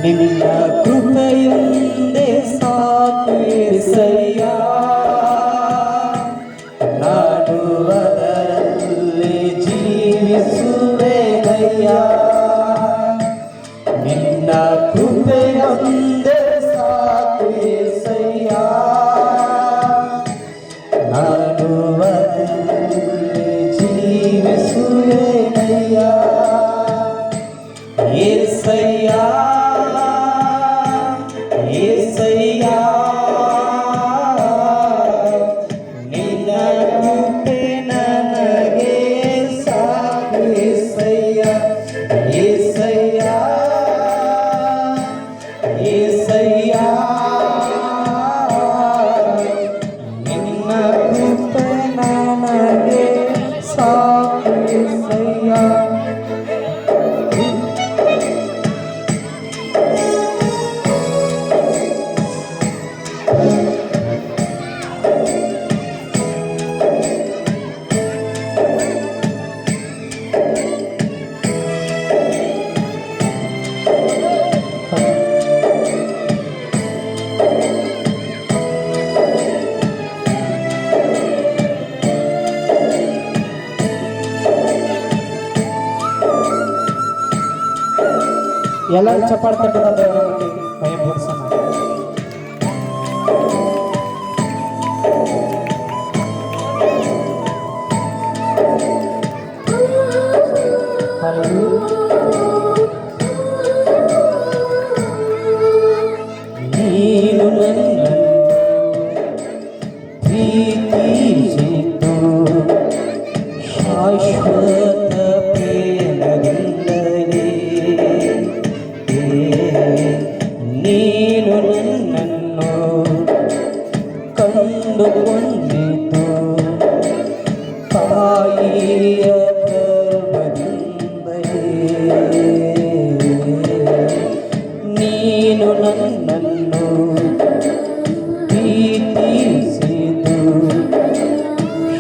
ನಿನ್ನ ಕೃಪೆಯೊಂದೇ ಸಾಕು యేసయ్య, ನಾನು ಅದರಲ್ಲಿ ಜೀವಿಸುವೆನಯ್ಯ. ನಿನ್ನ ಕೃಪೆಯೊಂದೇ ಸಾಕು యేసయ్య, ನಾನು ಅದರಲ್ಲಿ ಜೀವಿಸುವೆನಯ್ಯ. యేసయ్య యేసయ్యా, ನಿನ್ನ ಕೃಪೆ ನನಗೆ ಸಾಕು యేసయ్యಾ. యేసయ్యಾ యేసయ్ಯಾ, ನಿನ್ನ ಕೃಪೆ ನನಗೆ ಸಾಕು యేసయ్యಾ. ಎಲ್ಲರೂ ಚಪ್ಪಾಳೆ ತಟ್ಟದ ದೇವರ ಬಗ್ಗೆ ಭಯ ಪಡಿಸೋಣ. ನೀನು ನನ್ನನ್ನು ಪ್ರೀತಿಸಿತು ಶಾಶ್ವತ ಪ್ರೇಮದಿಂದಲೇ. ನೀನು ನನ್ನನ್ನು ಕಂಡುಕೊಂಡಿತು ತಾಯಿಯ ಗರ್ಭದಿಂದಲೇ. ನೀನು ನನ್ನನ್ನು ಪ್ರೀತಿಸಿತು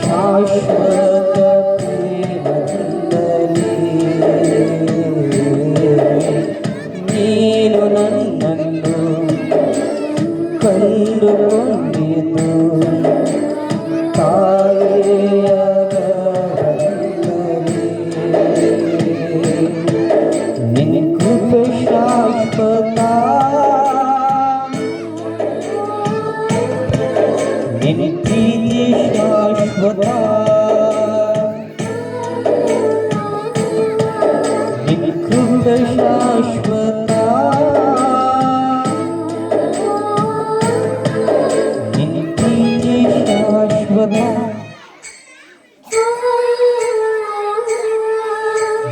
ಶಾಶ್ವತ ಪ್ರೇಮದಿಂದಲೇ. ನೀನು ನನ್ನನ್ನು ಕಂಡುಕೊಂಡಿತು ತಾಯಿಯ ಗರ್ಭದಿಂದಲೇ. ನಿನ್ನ ಕೃಪೆ ಶಾಶ್ವತ, ನಿನ್ನ ಪ್ರೀತಿ ಶಾಶ್ವತ, ನಿನ್ನ ಕೃಪೆ ಶಾಶ್ವತ, ನಿನ್ನ ಪ್ರೀತಿ ಶಾಶ್ವತ,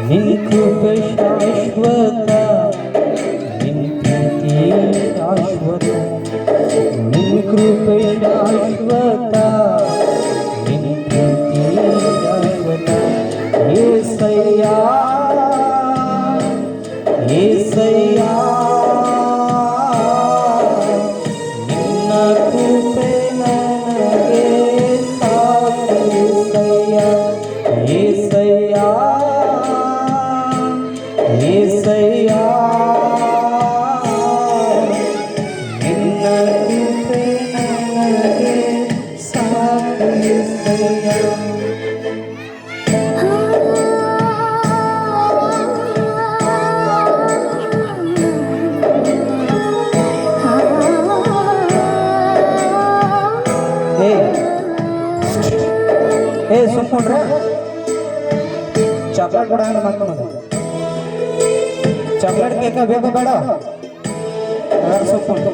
ನಿನ್ನ ಕೃಪೆ ಶಾಶ್ವತ, ನಿನ್ನ ಪ್ರೀತಿ ಶಾಶ್ವತ, ನಿನ್ನ ಕೃಪೆ ಶಾಶ್ವತ, ನಿನ್ನ ಪ್ರೀತಿ ಶಾಶ್ವತ. యేసయ్యಾ యేసయ్యಾ, ನಿನ್ನ ಕೃಪೆ ನನಗೆ ಸಾಕು యేసయ్యా. యేసయ్యಾ యేసయ్యಾ, ನಿನ್ನ ಕೃಪೆ ನನಗೆ ಸಾಕು యేసయ్యಾ. ಸುಮ್ಕೊಂಡ್ರೆ ಚಾಕ್ಲೇಟ್ ಕೂಡ ಮಾಡ್ಕೊಂಡು ಚಾಕ್ಲೇಟ್ ಕೇಕ ಬೇಕು ಬೇಡ ಸುಮ್ಕೊಂಡು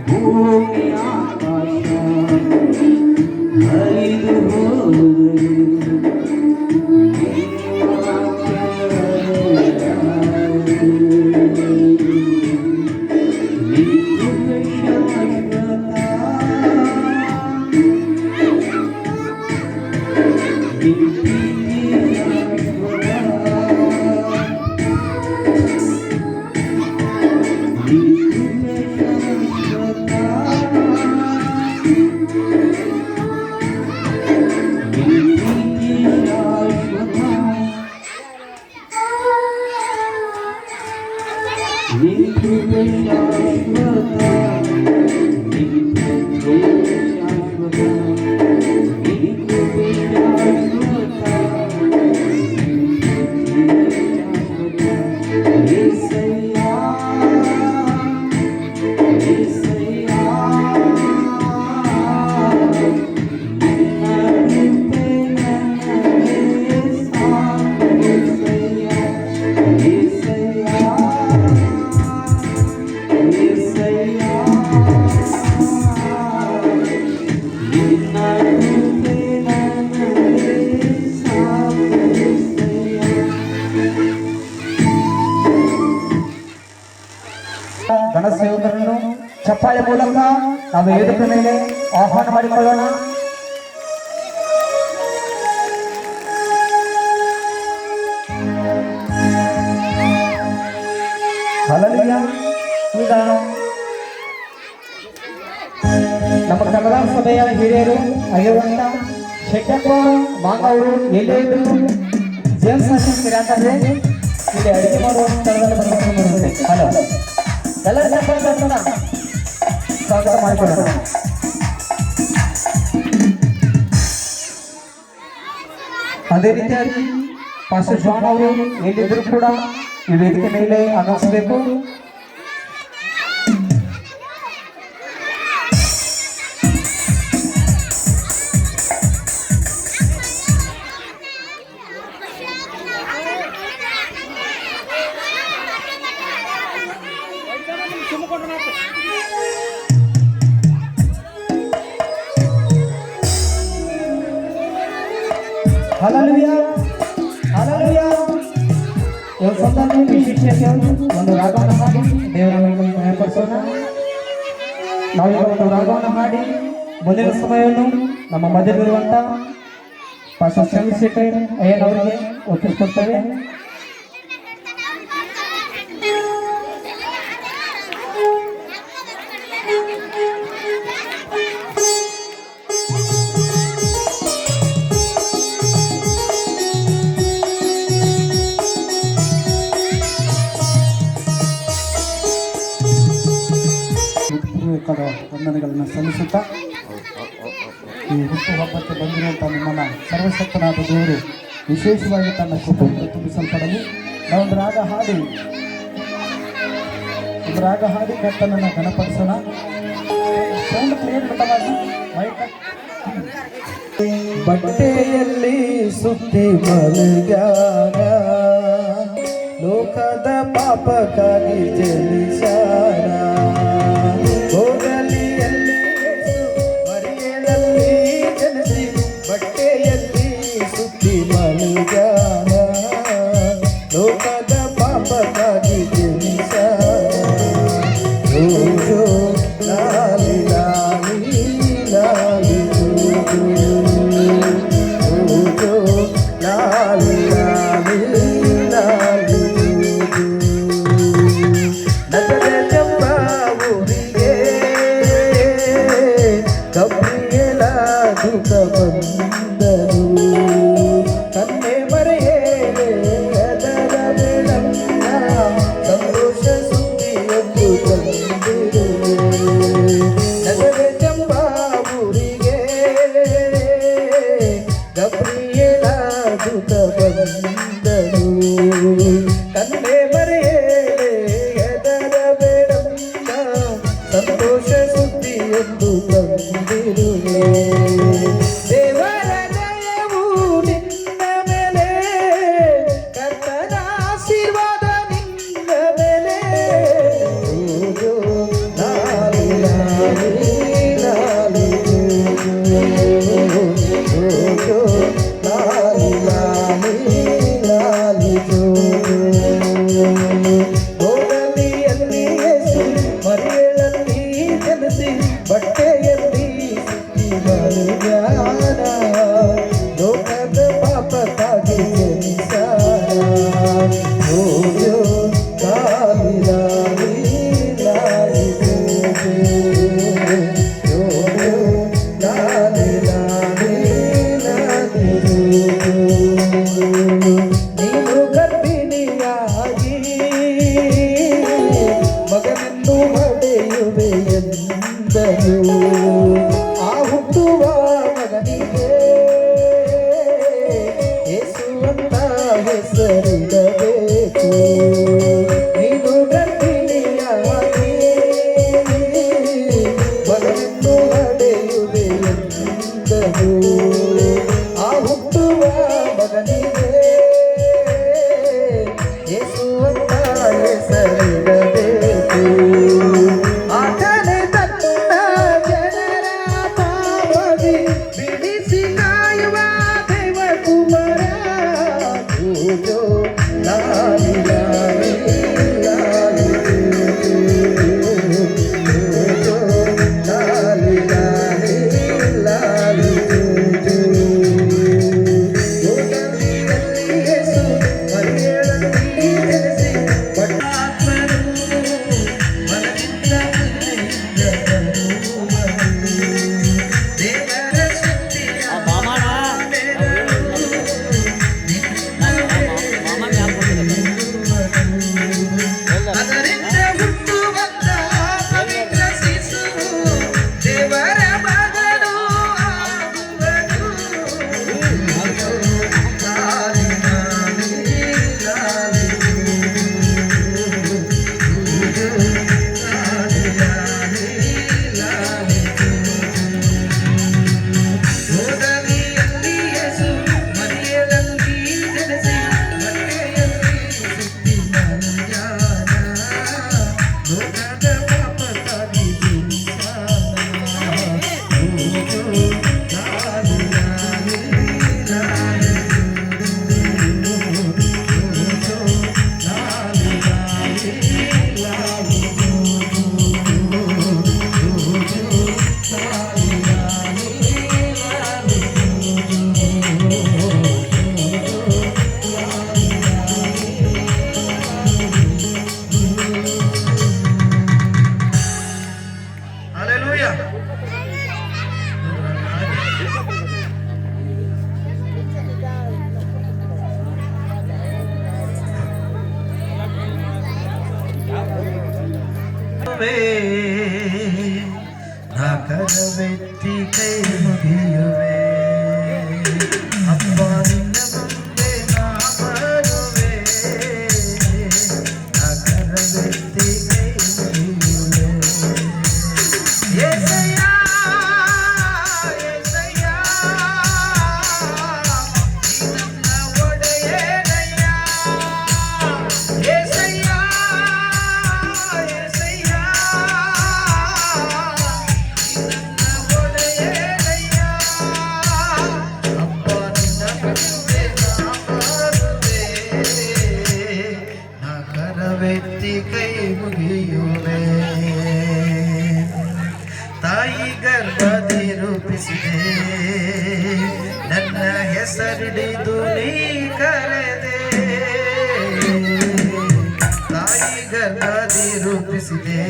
ಭೂಮಿ ಆಕಾಶ ನಾವು ವೇದಿಕೆ ಮೇಲೆ ಆಹ್ವಾನ ಮಾಡಿಕೊಳ್ಳೋಣ. ಹಲ್ಲೆಲೂಯಾ. ಈಗ ನಮ್ಮ ಕನ್ನಡ ಸಭೆಯ ಹಿರಿಯರು ಆಗಿರುವಂತ ಶೆಟ್ಟಪ್ಪ ಮಾಂಗವರು ಎಲ್ಲೇ ಇದ್ರು ಜೇಮ್ಸ್ ಅಂತಾರೆ ಇಲ್ಲಿ ಅಡುಗೆ ಮಾಡುವ ಸ್ಥಳದಲ್ಲಿ ಬರುತ್ತೆ. ಹಲೋ ಎಲ್ಲರ ಸ್ವಾಗತ ಮಾಡಿಕೊಳ್ಳೋಣ. ಅದೇ ರೀತಿಯಾಗಿ ಪಾಸ್ಟರ್ ಜಾನ್ ಅವರು ಎಲ್ಲಿದ್ರು ಕೂಡ ಈ ವೇದಿಕೆ ಮೇಲೆ ಆಗಮಿಸಬೇಕು. Hallelujah hallelujah. ಒಂದು ರಾಗವನ್ನು ಹಾಡಿ ದೇವರ ಮಹಿಮೆಪಡಿಸೋಣ. ನಾವೀಗ ಒಂದು ರಾಗವನ್ನು ಹಾಡಿ ಮುಂದಿನ ಸಮಯವನ್ನು ನಮ್ಮ ಮಧ್ಯದಲ್ಲಿರುವಂತ ಪಾಸ್ಟರ್ ಚಂದ್ರಶೇಖರ್ ಅಯ್ಯನವರಿಗೆ ಒಪ್ಪಿಸಿಕೊಡ್ತೇವೆ. ವಂದನೆಗಳನ್ನು ಸಲ್ಲಿಸುತ್ತಾ ಈ ಹುಟ್ಟುಹಬ್ಬಕ್ಕೆ ಬಂದಿರುವಂಥ ನಿಮ್ಮನ್ನು ಸರ್ವಶಕ್ತನಾದ ದೇವರು ವಿಶೇಷವಾಗಿ ತನ್ನ ಕೃಪೆಯಿಂದ ತುಂಬಿಸಲ್ಪಡಲು ನಾವೊಂದು ರಾಗ ಹಾಡಿ ಕರ್ತನನ್ನು ಗಣಪಡಿಸೋಣ. ಬಟ್ಟೆಯಲ್ಲಿ ಸುತ್ತಿ ಮಲಗ್ಯಾನ ಲೋಕದ ಪಾಪಕ್ಕಾಗಿ ಜನಿಸಾರ ಬಟ್ಟೆಯಲ್ಲಿ ಸುತ್ತಿ ಮಲಗ್ಯಾನ ಲೋಕದ ಪಾಪಕ್ಕಾಗಿ ಜನಿಸಾರ ಜೋ ಲಾಲಿ ಲಾಲಿ ಲಾಲಿ ಜೋ ಲಾಲಿ ಲಾಲಿ ಲಾಲಿ ನಗರ ಜಂಬ ಊರಿಗೆ ಗಬ್ರಿಯೇಲ ದೂತ ಬಂದರು ಕನ್ನೆ ಮರೆಯೇಲೆ ಅದರ ಬೆಳನ್ನ ಸಂತೋಷ ಸುದ್ದಿಯೊಂದು ತಂದಿರು ನಗರ ಜಂಬ ಊರಿಗೆ ಗಬ್ರಿಯೇಲ ದೂತ ಬಂದರು ಕನ್ನೆ ಮರೆಯೇಲೆ ಅದರ ಬೆಳನ್ನ ಸಂತೋಷ ಸುದ್ದಿಯೊಂದು ತಂದಿರುವೆ ದೇವರ ದಯವು ನಿನ್ನ ಮೇಲೆ ಕರ್ತನ ಆಶೀರ್ವಾದ ನಿನ್ನ ಮೇಲೆ ಲಾಲಿ ಲಾಲಿ ಲಾಲಿ ಲಾಲಿ ಲಾಲಿ ಲಾಲಿ ಗೋಡಲಿಯಲ್ಲಿ ಯೇಸು ಮರಿಯಳಲ್ಲಿ ಜನಿಸಿ ಬಟ್ಟೆಯಲ್ಲಿ ಮಲಗ್ಯಾನ ಲೋಕದ ಪಾಪಕ್ಕಾಗಿ ಜನಿಸಾರ ಜೋ ಲಾಲಿ ಲಾಲಿ ಲಾಲಿ ಜೋ ಲಾಲಿ ಲಾಲಿ ಲಾಲಿ ನೀನು ಗರ್ಭಿಣಿಯಾಗಿ ಮಗನನ್ನು ಪಡೆಯುವೆ ಎಂದರು ಆ ಹುಟ್ಟುವ ಮಗನಿಗೆ ಯೇಸುವಂತ ಹೆಸರಿಡಬೇಕು ನೀನು ಗರ್ಭಿಣಿಯಾಗಿ ಮಗನನ್ನು ಪಡೆಯುವೆ ಎಂದರು ಆ ಹುಟ್ಟುವ ಮಗನಿಗೆ ಯೇಸುವಂತ ಹೆಸರಿಡಬೇಕು ಆತನೇ ತನ್ನ ಜನರ ಪಾಪದಿ ಬಿಡಿಸಿ ಕಾಯುವ ದೇವ ಕುಮಾರ ಜೋ ಲಾಲಿ ಲಾಲಿ ಲಾಲಿ ಜೋ ಲಾಲಿ ಬಾರುವೆ ನಾ ಕರವೆತ್ತಿ ಕೈ ಮುಗಿಯುವೆ ಅಪ್ಪ ನಿನ್ನ ಮುಂದೆ ನಾ ಬಾರುವೆ ನಾ ಕರವೆತ್ತಿ ಕೈ ಮುಗಿಯುವೆ ಏಸಯ್ಯ ಏಸಯ್ಯ ನಿನ್ನ ಒಡೆಯನಯ್ಯ ಏಸಯ್ಯ ಏಸಯ್ಯ ನಿನ್ನ ಒಡೆಯನಯ್ಯ ಅಪ್ಪ ನಿನ್ನ ಮುಂದೆ ನಾ ಬಾರುವೆ ನಾ ಕರವೆತ್ತಿ ಕೈ ಮುಗಿಯುವೆ ತಾಯಿ ಗರ್ಭದಿ ರೂಪಿಸಿದೆ ನನ್ನ ಹೆಸರಿಡಿದು ನೀ ಕರೆದೆ ತಾಯಿ ಗರ್ಭದಿ ರೂಪಿಸಿದೆ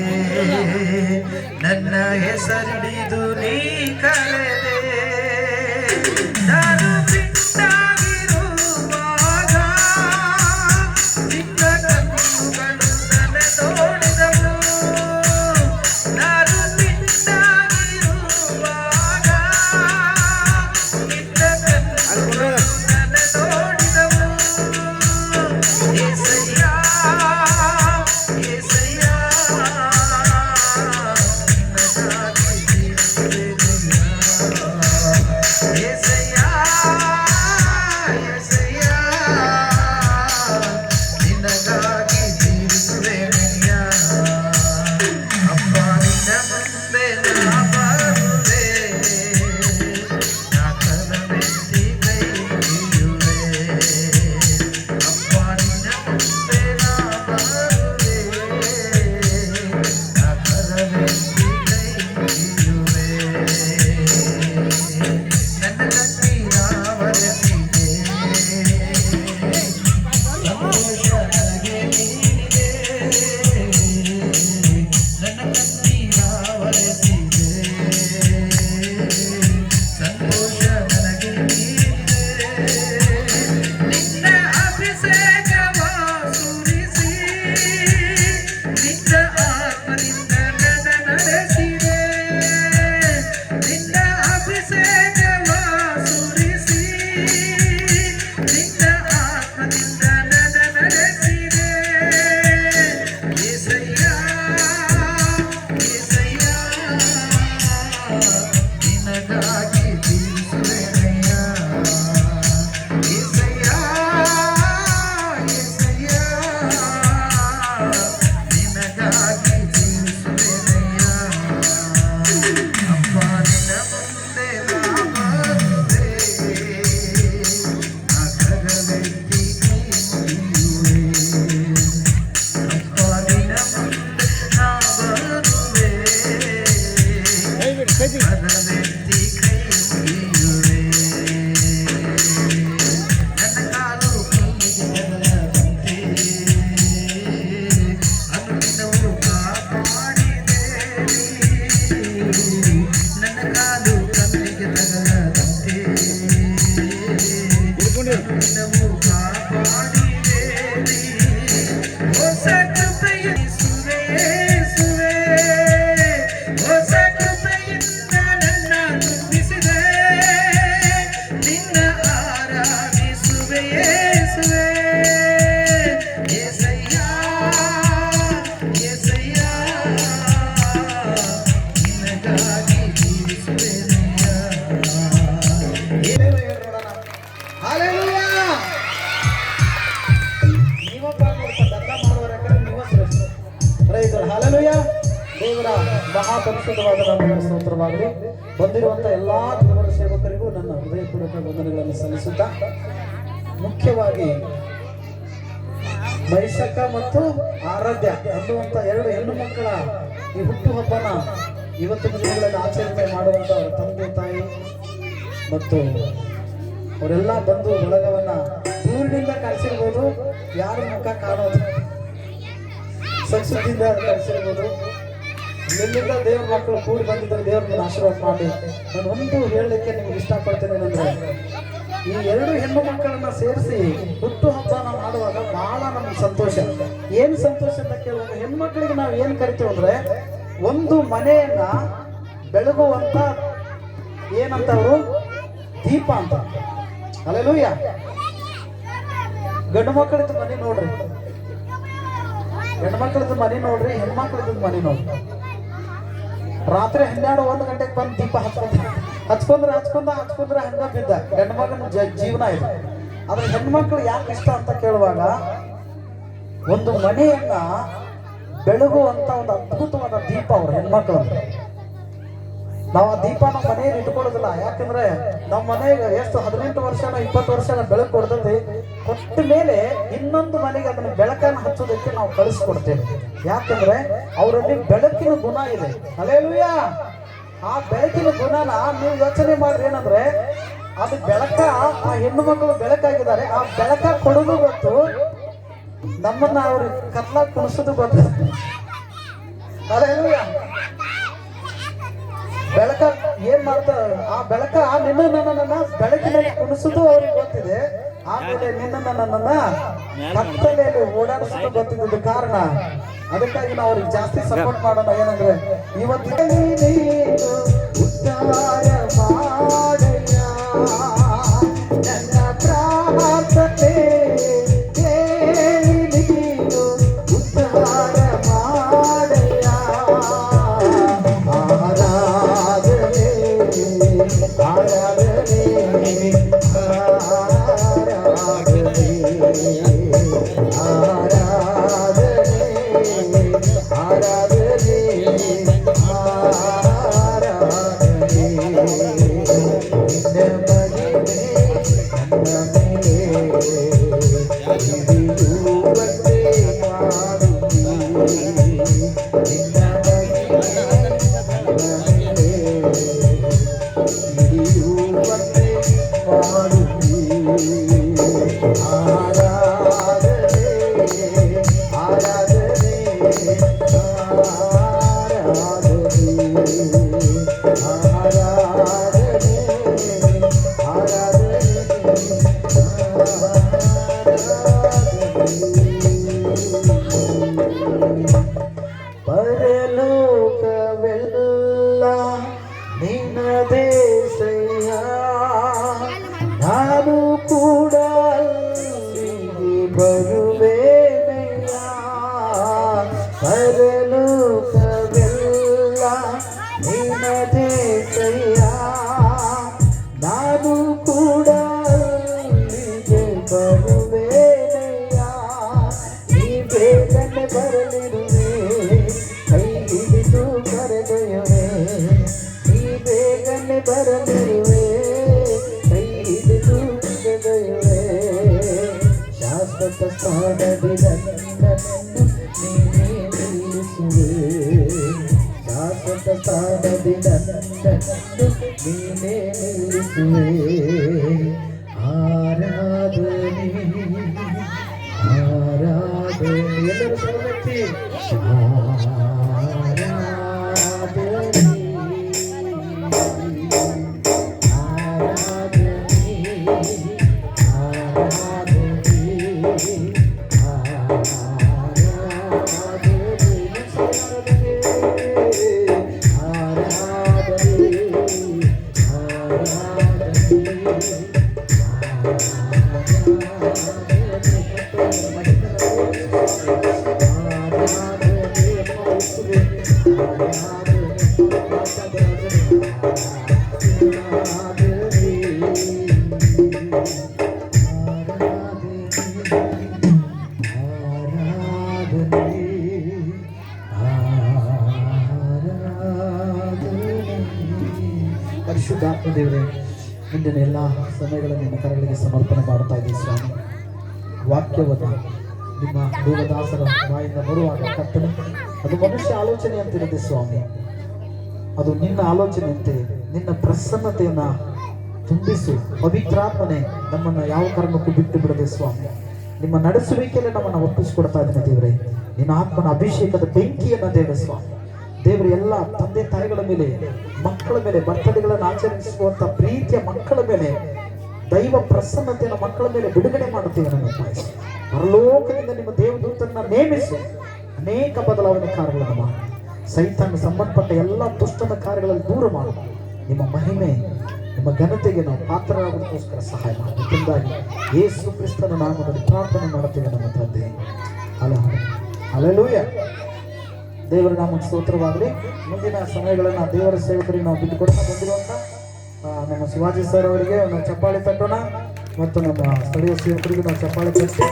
ನನ್ನ ಹೆಸರಿಡಿದು ನೀ ಕರೆದೆ ನಾನು ಬಿಟ್ಟಾಗಿರುವಾಗ ನಿನ್ನ ಕಣ್ಣುಗಳು ನನ್ನ ತೋಡಿದವು ನಾನು ಬಿಟ್ಟಾಗಿರುವಾಗ ನಿನ್ನ ಕಣ್ಣುಗಳು ನನ್ನ ತೋಡಿದವು ಏಸಯ್ಯ ಏಸಯ್ಯ ನಿನಗಾಗಿ ಜೀವಿಸುವೆನಯ್ಯ ಏಸಯ್ಯ ಏಸಯ್ಯ ನಿನಗಾಗಿ ಜೀವಿಸುವೆನಯ್ಯ ಅಪ್ಪ ನಿನ್ನ ಮುಂದೆ ನಾ ಬಾರುವೆ ನಾ ಕರವೆತ್ತಿ ಕೈ ಮುಗಿಯುವೆ ಅಪ್ಪ ನಿನ್ನ ಮುಂದೆ ನಾ ಬಾರುವೆ ನಾ ಕರವೆತ್ತಿ ಕೈ ಮುಗಿಯುವೆ ನನ್ನ ಕಣ್ಣೀರ ಒರೆಸಿದೆ ಸಂತೋಷ ನನಗೆ ನೀಡಿದೆ ನನ್ನ ಕಣ್ಣೀರ ಒರೆಸಿದೆ ಸಂತೋಷ ನನಗೆ ನೀಡಿದೆ ನಿನ್ನ ಅಭಿಷೇಕವ ಸುರಿಸಿ ನಿನ್ನ ಆತ್ಮದಿಂದ ನನ್ನ ನಡೆಸಿದೆ ನಿನ್ನ ಅಭಿಷೇಕವ ಸುರಿಸಿ ನಿನ್ನ ಆತ್ಮದಿಂದ ನನ್ನ ನಡೆಸಿದೆ ಏಸಯ್ಯ ಏಸಯ್ಯ ನಿನಗಾಗಿ ಜೀವಿಸುವೆನಯ್ಯ ಏಸಯ್ಯ ಏಸಯ್ಯ ನಿನಗಾಗಿ ಜೀವಿಸುವೆನಯ್ಯ ಅಪ್ಪ ನಿನ್ನ ಮುಂದೆ ನಾ ಬಾರುವೆ ನಾ ಕರವೆತ್ತಿ ಕೈ ಮುಗಿಯುವೆ ಅಪ್ಪ ನಿನ್ನ ಮುಂದೆ ನಾ ಬಾರುವೆ ಕರವೆತ್ತಿ ಕೈ ಮುಗಿಯುವೆ ನನ್ನ ಕಾಲು ಕಲ್ಲಿಗೆ ತಗಲದಂತೆ ಅನುದಿನವೂ ಕಾಪಾಡಿದೆ ನನ್ನ ಕಾಲು ಕಲ್ಲಿಗೆ ತಗಲದಂತೆ ಅನುದಿನವೂ ಕಾಪಾಡಿದೆ ಹೊಸ ಕೃಪೆಯಿಸುವೆ ಯೇಸುವೆ ಹೊಸ ಕೃಪೆಯಿಂದ ನನ್ನ ತುಂಬಿಸಿದೆ ನಿನ್ನ ಆರಾಧಿಸುವೆ ಯೇಸುವೆ ಏಸಯ್ಯ ಏಸಯ್ಯ ನಿನಗಾಗಿ ಜೀವಿಸುವೆನಯ್ಯ ಹಾಲೆಲೂಯಾ ನೀವೊಬ್ಬ ದಂಡ ಮಾಡುವವರ ಕಡೆ ನೀವ ಶ್ರೇಷ್ಠ ಪ್ರೈಸ್ ಹಾಲೆಲೂಯಾ ದೇವರ ಮಹಾಪರಿಶುದ್ಧವಾದ ನಾಮಕ್ಕೆ ಸ್ತೋತ್ರವಾಗಲಿ ಬಂದಿರುವಂತ ಎಲ್ಲಾ ದೇವರ ಸೇವಕರಿಗೂ ನನ್ನ ಹೃದಯಪೂರ್ವಕ ವಂದನೆಗಳನ್ನು ಸಲ್ಲಿಸುತ್ತಾ ಮುಖ್ಯವಾಗಿ ಮೈಸಕ ಮತ್ತು ಆರಾಧ್ಯ ಅನ್ನುವಂತ ಎರಡು ಹೆಣ್ಣು ಮಕ್ಕಳ ಈ ಹುಟ್ಟುಹಬ್ಬನ ಇವತ್ತಿನ ದಿನಗಳಲ್ಲಿ ಆಚರಣೆ ಮಾಡುವಂತ ಅವರ ತಂದೆ ತಾಯಿ ಮತ್ತು ಅವರೆಲ್ಲ ಬಂದು ಬಳಗವನ್ನ ದೂರಿನಿಂದ ಕಳಿಸಿರ್ಬೋದು, ಯಾರ ಮುಖ ಕಾಣೋದು ಸಂಸ್ಕೃತಿಯಿಂದ ಕಳಿಸಿರ್ಬೋದು, ಎಲ್ಲಿಂದ ದೇವ್ರ ಮಕ್ಕಳು ಕೂಡಿ ಬಂದಿದ್ದಾರೆ. ದೇವ್ರನ್ನ ಆಶೀರ್ವಾದ ಮಾಡಿ ನಾನು ಒಂದು ಹೇಳಲಿಕ್ಕೆ ನಿಮ್ಗೆ ಇಷ್ಟಪಡ್ತೇನೆ ಅಂದ್ರೆ, ಈ ಎರಡು ಹೆಣ್ಣು ಮಕ್ಕಳನ್ನ ಸೇರಿಸಿ ಹುಟ್ಟು ಹಬ್ಬನ ಮಾಡುವಾಗ ಬಹಳ ನಮ್ಗೆ ಸಂತೋಷ. ಏನು ಸಂತೋಷ ಅಂತ ಕೇಳುವಾಗ ಹೆಣ್ಮಕ್ಳಿಗೆ ನಾವು ಏನು ಕರಿತೀವಿ ಅಂದ್ರೆ ಒಂದು ಮನೆಯನ್ನ ಬೆಳಗುವಂತ ಏನಂತ ಅವರು ದೀಪ ಅಂತ. ಹಲ್ಲೆಲೂಯ. ಗಂಡು ಮಕ್ಕಳಿದ್ದು ಮನೆ ನೋಡ್ರಿ, ಗಂಡು ಮಕ್ಕಳದ್ದು ಮನೆ ನೋಡ್ರಿ, ಹೆಣ್ಮಕ್ಳದ್ದು ಮನೆ ನೋಡ್ರಿ. ರಾತ್ರಿ 12-1 ಗಂಟೆಗೆ ಬಂದು ದೀಪ ಹಚ್ಕೊಂಡ್ರೆ ಹಂಗ ಬಿದ್ದ ಗಂಡು ಮಗನ ಜೀವನ ಇದೆ. ಆದ್ರೆ ಹೆಣ್ಮಕ್ಳು ಯಾಕೆ ಇಷ್ಟ ಅಂತ ಕೇಳುವಾಗ ಒಂದು ಮನೆಯನ್ನ ಬೆಳಗುವಂತ ಒಂದು ಅದ್ಭುತವಾದ ದೀಪ ಅವ್ರ ಹೆಣ್ಮಕ್ಳು. ನಾವು ಆ ದೀಪ ನಮ್ಮ ಮನೆಯಲ್ಲಿ ಇಟ್ಕೊಳ್ಳೋದಿಲ್ಲ. ಯಾಕಂದ್ರೆ ನಮ್ಮ ಮನೆಗೆ ಎಷ್ಟು 18 ವರ್ಷನ 20 ವರ್ಷನ ಬೆಳಕು ಕೊಡ್ತದೆ, ಕೊಟ್ಟ ಮೇಲೆ ಇನ್ನೊಂದು ಮನೆಗೆ ಅದನ್ನ ಬೆಳಕನ್ನು ಹಚ್ಚೋದಕ್ಕೆ ನಾವು ಕಳಿಸ್ಕೊಡ್ತೇವೆ. ಯಾಕಂದ್ರೆ ಅವರಲ್ಲಿ ಬೆಳಕಿನ ಗುಣ ಇದೆ. ಹಲ್ಲೆಲೂಯ. ಆ ಬೆಳಕಿನ ಗುಣನ ನೀವು ಯೋಚನೆ ಮಾಡ್ರಿ. ಏನಂದ್ರೆ ಅದು ಬೆಳಕ, ಆ ಹೆಣ್ಣು ಮಕ್ಕಳು ಬೆಳಕಾಗಿದ್ದಾರೆ. ಆ ಬೆಳಕ ಕೊಡೋದು ಗೊತ್ತು, ನಮ್ಮನ್ನ ಅವ್ರ ಕತ್ಲಾಗ ಕುಣಿಸೋದು ಗೊತ್ತು. ಹಲ್ಲೆಲೂಯ. ಬೆಳಕ ಏನ್ ಮಾಡ್ತಾರೆ, ಆ ಬೆಳಕ ನಿನ್ನ ನನ್ನನ್ನ ಬೆಳಕಿನಲ್ಲಿ ಕುಣಿಸೋದು ಅವ್ರಿಗೆ ಗೊತ್ತಿದೆ. ಆಮೇಲೆ ನಿನ್ನ ನನ್ನನ್ನ ಕತ್ತಲೆಯಲ್ಲಿ ಓಡಾಡಿಸೋದು ಗೊತ್ತಿದ್ದು ಕಾರಣ. ಅದಕ್ಕಾಗಿ ನಾವು ಅವ್ರಿಗೆ ಜಾಸ್ತಿ ಸಪೋರ್ಟ್ ಮಾಡೋಣ. ಏನಂದ್ರೆ ಇವತ್ತು ಉದ್ಧಾರ ಮಾಡಯ್ಯ ನನ್ನ ಪ್ರಾರ್ಥನೆ ಕೇಳಿ ನೀನು ಉದ್ಧಾರ ಮಾಡಯ್ಯ. ಆರಾಧನೆ ಆರಾಧನೆ ಪರಲೋಕವೆಲ್ಲ ನಿನ್ನದೇ ಸಯ್ಯ, ನಾನು ಕೂಡ ಅಲ್ಲಿಗೆ ಬರುವೇನಯ್ಯ. ಪರಲೋಕವೆಲ್ಲ ನಿನ್ನದೇ ಸಯ್ಯ, ನಾನು ಕೂಡ ಅಲ್ಲಿಗೆ ಬರುವೇನಯ್ಯ. ನೀ ಬೇಗನೆ ಬರಲಿರುವೆ, ಕೈ ಹಿಡಿದು ಕರೆದೊಯ್ಯುವೆ. ನೀ ಬೇಗನೆ ಬರಲಿರುವೆ, ಕೈ ಹಿಡಿದು ಕರೆದೊಯ್ಯುವೆ. ಶಾಶ್ವತ ಸ್ಥಾನದಿ ನನ್ನನ್ನು ನೀನೇ ನಿಲ್ಲಿಸುವೆ. ಶಾಶ್ವತ ಸ್ಥಾನದಿ ನನ್ನನ್ನು ನೀನೇ ನಿಲ್ಲಿಸುವೆ. ಆರಾಧನೆ ಆರಾಧನೆ ಎಲ್ಲರೂ ಸರ್ವತ್ತಿ ಆರಾಧನೆ ಪರಿಶುದ್ಧಾತ್ಮ ದೇವರೇ, ಮುಂದಿನ ಎಲ್ಲ ಸಮಯಗಳನ್ನು ನಿಮ್ಮ ಕರಗಳಿಗೆ ಸಮರ್ಪಣೆ ಮಾಡ್ತಾ ಇದ್ದೀವಿ ಸ್ವಾಮಿ. ವಾಕ್ಯವನ್ನು ನಿಮ್ಮ ದೇವದಾಸರ ಬಾಯಿಂದ ಬರುವಾಗ ಕರ್ತನೆ, ಅದು ಮನುಷ್ಯ ಆಲೋಚನೆ ಅಂತಿರುತ್ತೆ ಸ್ವಾಮಿ, ಅದು ನಿನ್ನ ಆಲೋಚನೆಯಂತೆ ನಿನ್ನ ಪ್ರಸನ್ನತೆಯನ್ನ ತುಂಬಿಸು. ಪವಿತ್ರಾತ್ಮನೆ ನಮ್ಮನ್ನು ಯಾವ ಕಾರಣಕ್ಕೂ ಬಿಟ್ಟು ಬಿಡದೆ ಸ್ವಾಮಿ, ನಿಮ್ಮ ನಡೆಸುವಿಕೆಯಲ್ಲಿ ನಮ್ಮನ್ನು ಒಪ್ಪಿಸಿಕೊಡ್ತಾ ಇದ್ದೇನೆ ದೇವರೇ. ನಿನ್ನ ಆತ್ಮನ ಅಭಿಷೇಕದ ಬೆಂಕಿಯನ್ನು ದೇವ ಸ್ವಾಮಿ, ದೇವರ ಎಲ್ಲ ತಂದೆ ತಾಯಿಗಳ ಮೇಲೆ, ಮಕ್ಕಳ ಮೇಲೆ, ಬರ್ತಡೆಗಳನ್ನು ಆಚರಿಸುವಂತ ಪ್ರೀತಿಯ ಮಕ್ಕಳ ಮೇಲೆ ದೈವ ಪ್ರಸನ್ನತೆಯನ್ನು ಮಕ್ಕಳ ಮೇಲೆ ಬಿಡುಗಡೆ ಮಾಡುತ್ತೇವೆ ನನ್ನ ತಾಯಿ. ಪರಲೋಕದಿಂದ ನಿಮ್ಮ ದೇವದೂತರನ್ನ ನೇಮಿಸಿ ಅನೇಕ ಬದಲಾವಣೆ ಕಾರ್ಯಗಳನ್ನು ಮಾಡಿ ಸೈತಾನ ಸಂಬಂಧಪಟ್ಟ ಎಲ್ಲ ದುಷ್ಟನ ಕಾರ್ಯಗಳಲ್ಲಿ ದೂರ ಮಾಡಿ ನಿಮ್ಮ ಮಹಿಮೆ ನಿಮ್ಮ ಘನತೆಗೆ ನಾವು ಪಾತ್ರರಾಗೋದಕ್ಕೋಸ್ಕರ ಸಹಾಯ ಮಾಡಬೇಕೆಂದಾಗಿ ಯೇಸು ಕ್ರಿಸ್ತನ ನಾಮದಲ್ಲಿ ಪ್ರಾರ್ಥನೆ ಮಾಡುತ್ತೇವೆ ನಮ್ಮ ತಂದೆ. ಹಲ್ಲೆಲೂಯಾ. ದೇವರ ನಾಮಕ್ಕೆ ಸ್ತೋತ್ರವಾಗಲಿ. ಮುಂದಿನ ಸಮಯಗಳನ್ನು ದೇವರ ಸೇವಕರಿಗೆ ನಾವು ಬಿಟ್ಟುಕೊಡೋಣ. ಬಂದಿರುವಂಥ ನಮ್ಮ ಶಿವಾಜಿ ಸರ್ ಅವರಿಗೆ ನಾವು ಚಪ್ಪಾಳೆ ತಟ್ಟೋಣ ಮತ್ತು ನಮ್ಮ ಸ್ಥಳೀಯ ಸೇವಕರಿಗೆ ನಾವು ಚಪ್ಪಾಳೆ ತಟ್ಟಿ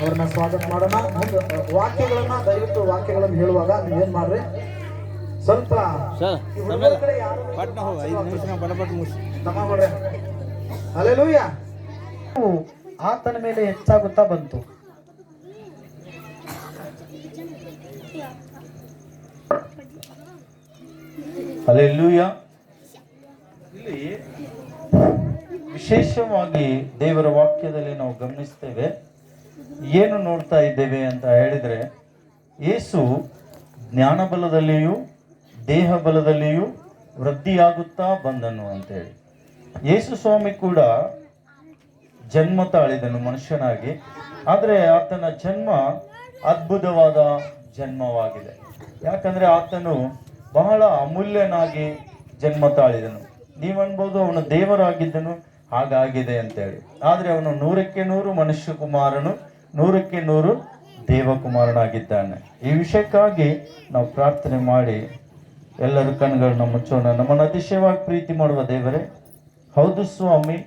ಅವ್ರನ್ನ ಸ್ವಾಗತ ಮಾಡೋಣ. ಮುಂದೆ ವಾಕ್ಯಗಳನ್ನ ದಯವಿಟ್ಟು ವಾಕ್ಯಗಳನ್ನು ಹೇಳುವಾಗ ನೀವೇನು ಮಾಡ್ರಿ, ಸ್ವಲ್ಪ ಕಡೆ ಯಾರು ಹಲ್ಲೆಲೂಯಾ. ಆತನ ಮೇಲೆ ಹೆಚ್ಚಾಗುತ್ತಾ ಬಂತು. ಹಲ್ಲೆಲೂಯಾ. ಇಲ್ಲಿ ವಿಶೇಷವಾಗಿ ದೇವರ ವಾಕ್ಯದಲ್ಲಿ ನಾವು ಗಮನಿಸ್ತೇವೆ, ಏನು ನೋಡ್ತಾ ಇದ್ದೇವೆ ಅಂತ ಹೇಳಿದ್ರೆ, ಯೇಸು ಜ್ಞಾನ ಬಲದಲ್ಲಿಯೂ ದೇಹ ಬಲದಲ್ಲಿಯೂ ವೃದ್ಧಿಯಾಗುತ್ತಾ ಬಂದನು ಅಂತೇಳಿ. ಯೇಸು ಸ್ವಾಮಿ ಕೂಡ ಜನ್ಮ ತಾಳಿದನು ಮನುಷ್ಯನಾಗಿ, ಆದರೆ ಆತನ ಜನ್ಮ ಅದ್ಭುತವಾದ ಜನ್ಮವಾಗಿದೆ. ಯಾಕಂದ್ರೆ ಆತನು ಬಹಳ ಅಮೂಲ್ಯನಾಗಿ ಜನ್ಮ ತಾಳಿದನು. ನೀವನ್ಬೋದು ಅವನು ದೇವರಾಗಿದ್ದನು, ಹಾಗಾಗಿದೆ ಅಂತೇಳಿ. ಆದರೆ ಅವನು 100ಕ್ಕೆ 100 ಮನುಷ್ಯ ಕುಮಾರನು, 100ಕ್ಕೆ 100 ದೇವಕುಮಾರನಾಗಿದ್ದಾನೆ. ಈ ವಿಷಯಕ್ಕಾಗಿ ನಾವು ಪ್ರಾರ್ಥನೆ ಮಾಡಿ ಎಲ್ಲರ ಕಣ್ಗಳನ್ನ ಮುಚ್ಚೋಣ. ನಮ್ಮನ್ನು ಅತಿಶಯವಾಗಿ ಪ್ರೀತಿ ಮಾಡುವ ದೇವರೇ, ಹೌದು ಸ್ವಾಮಿ,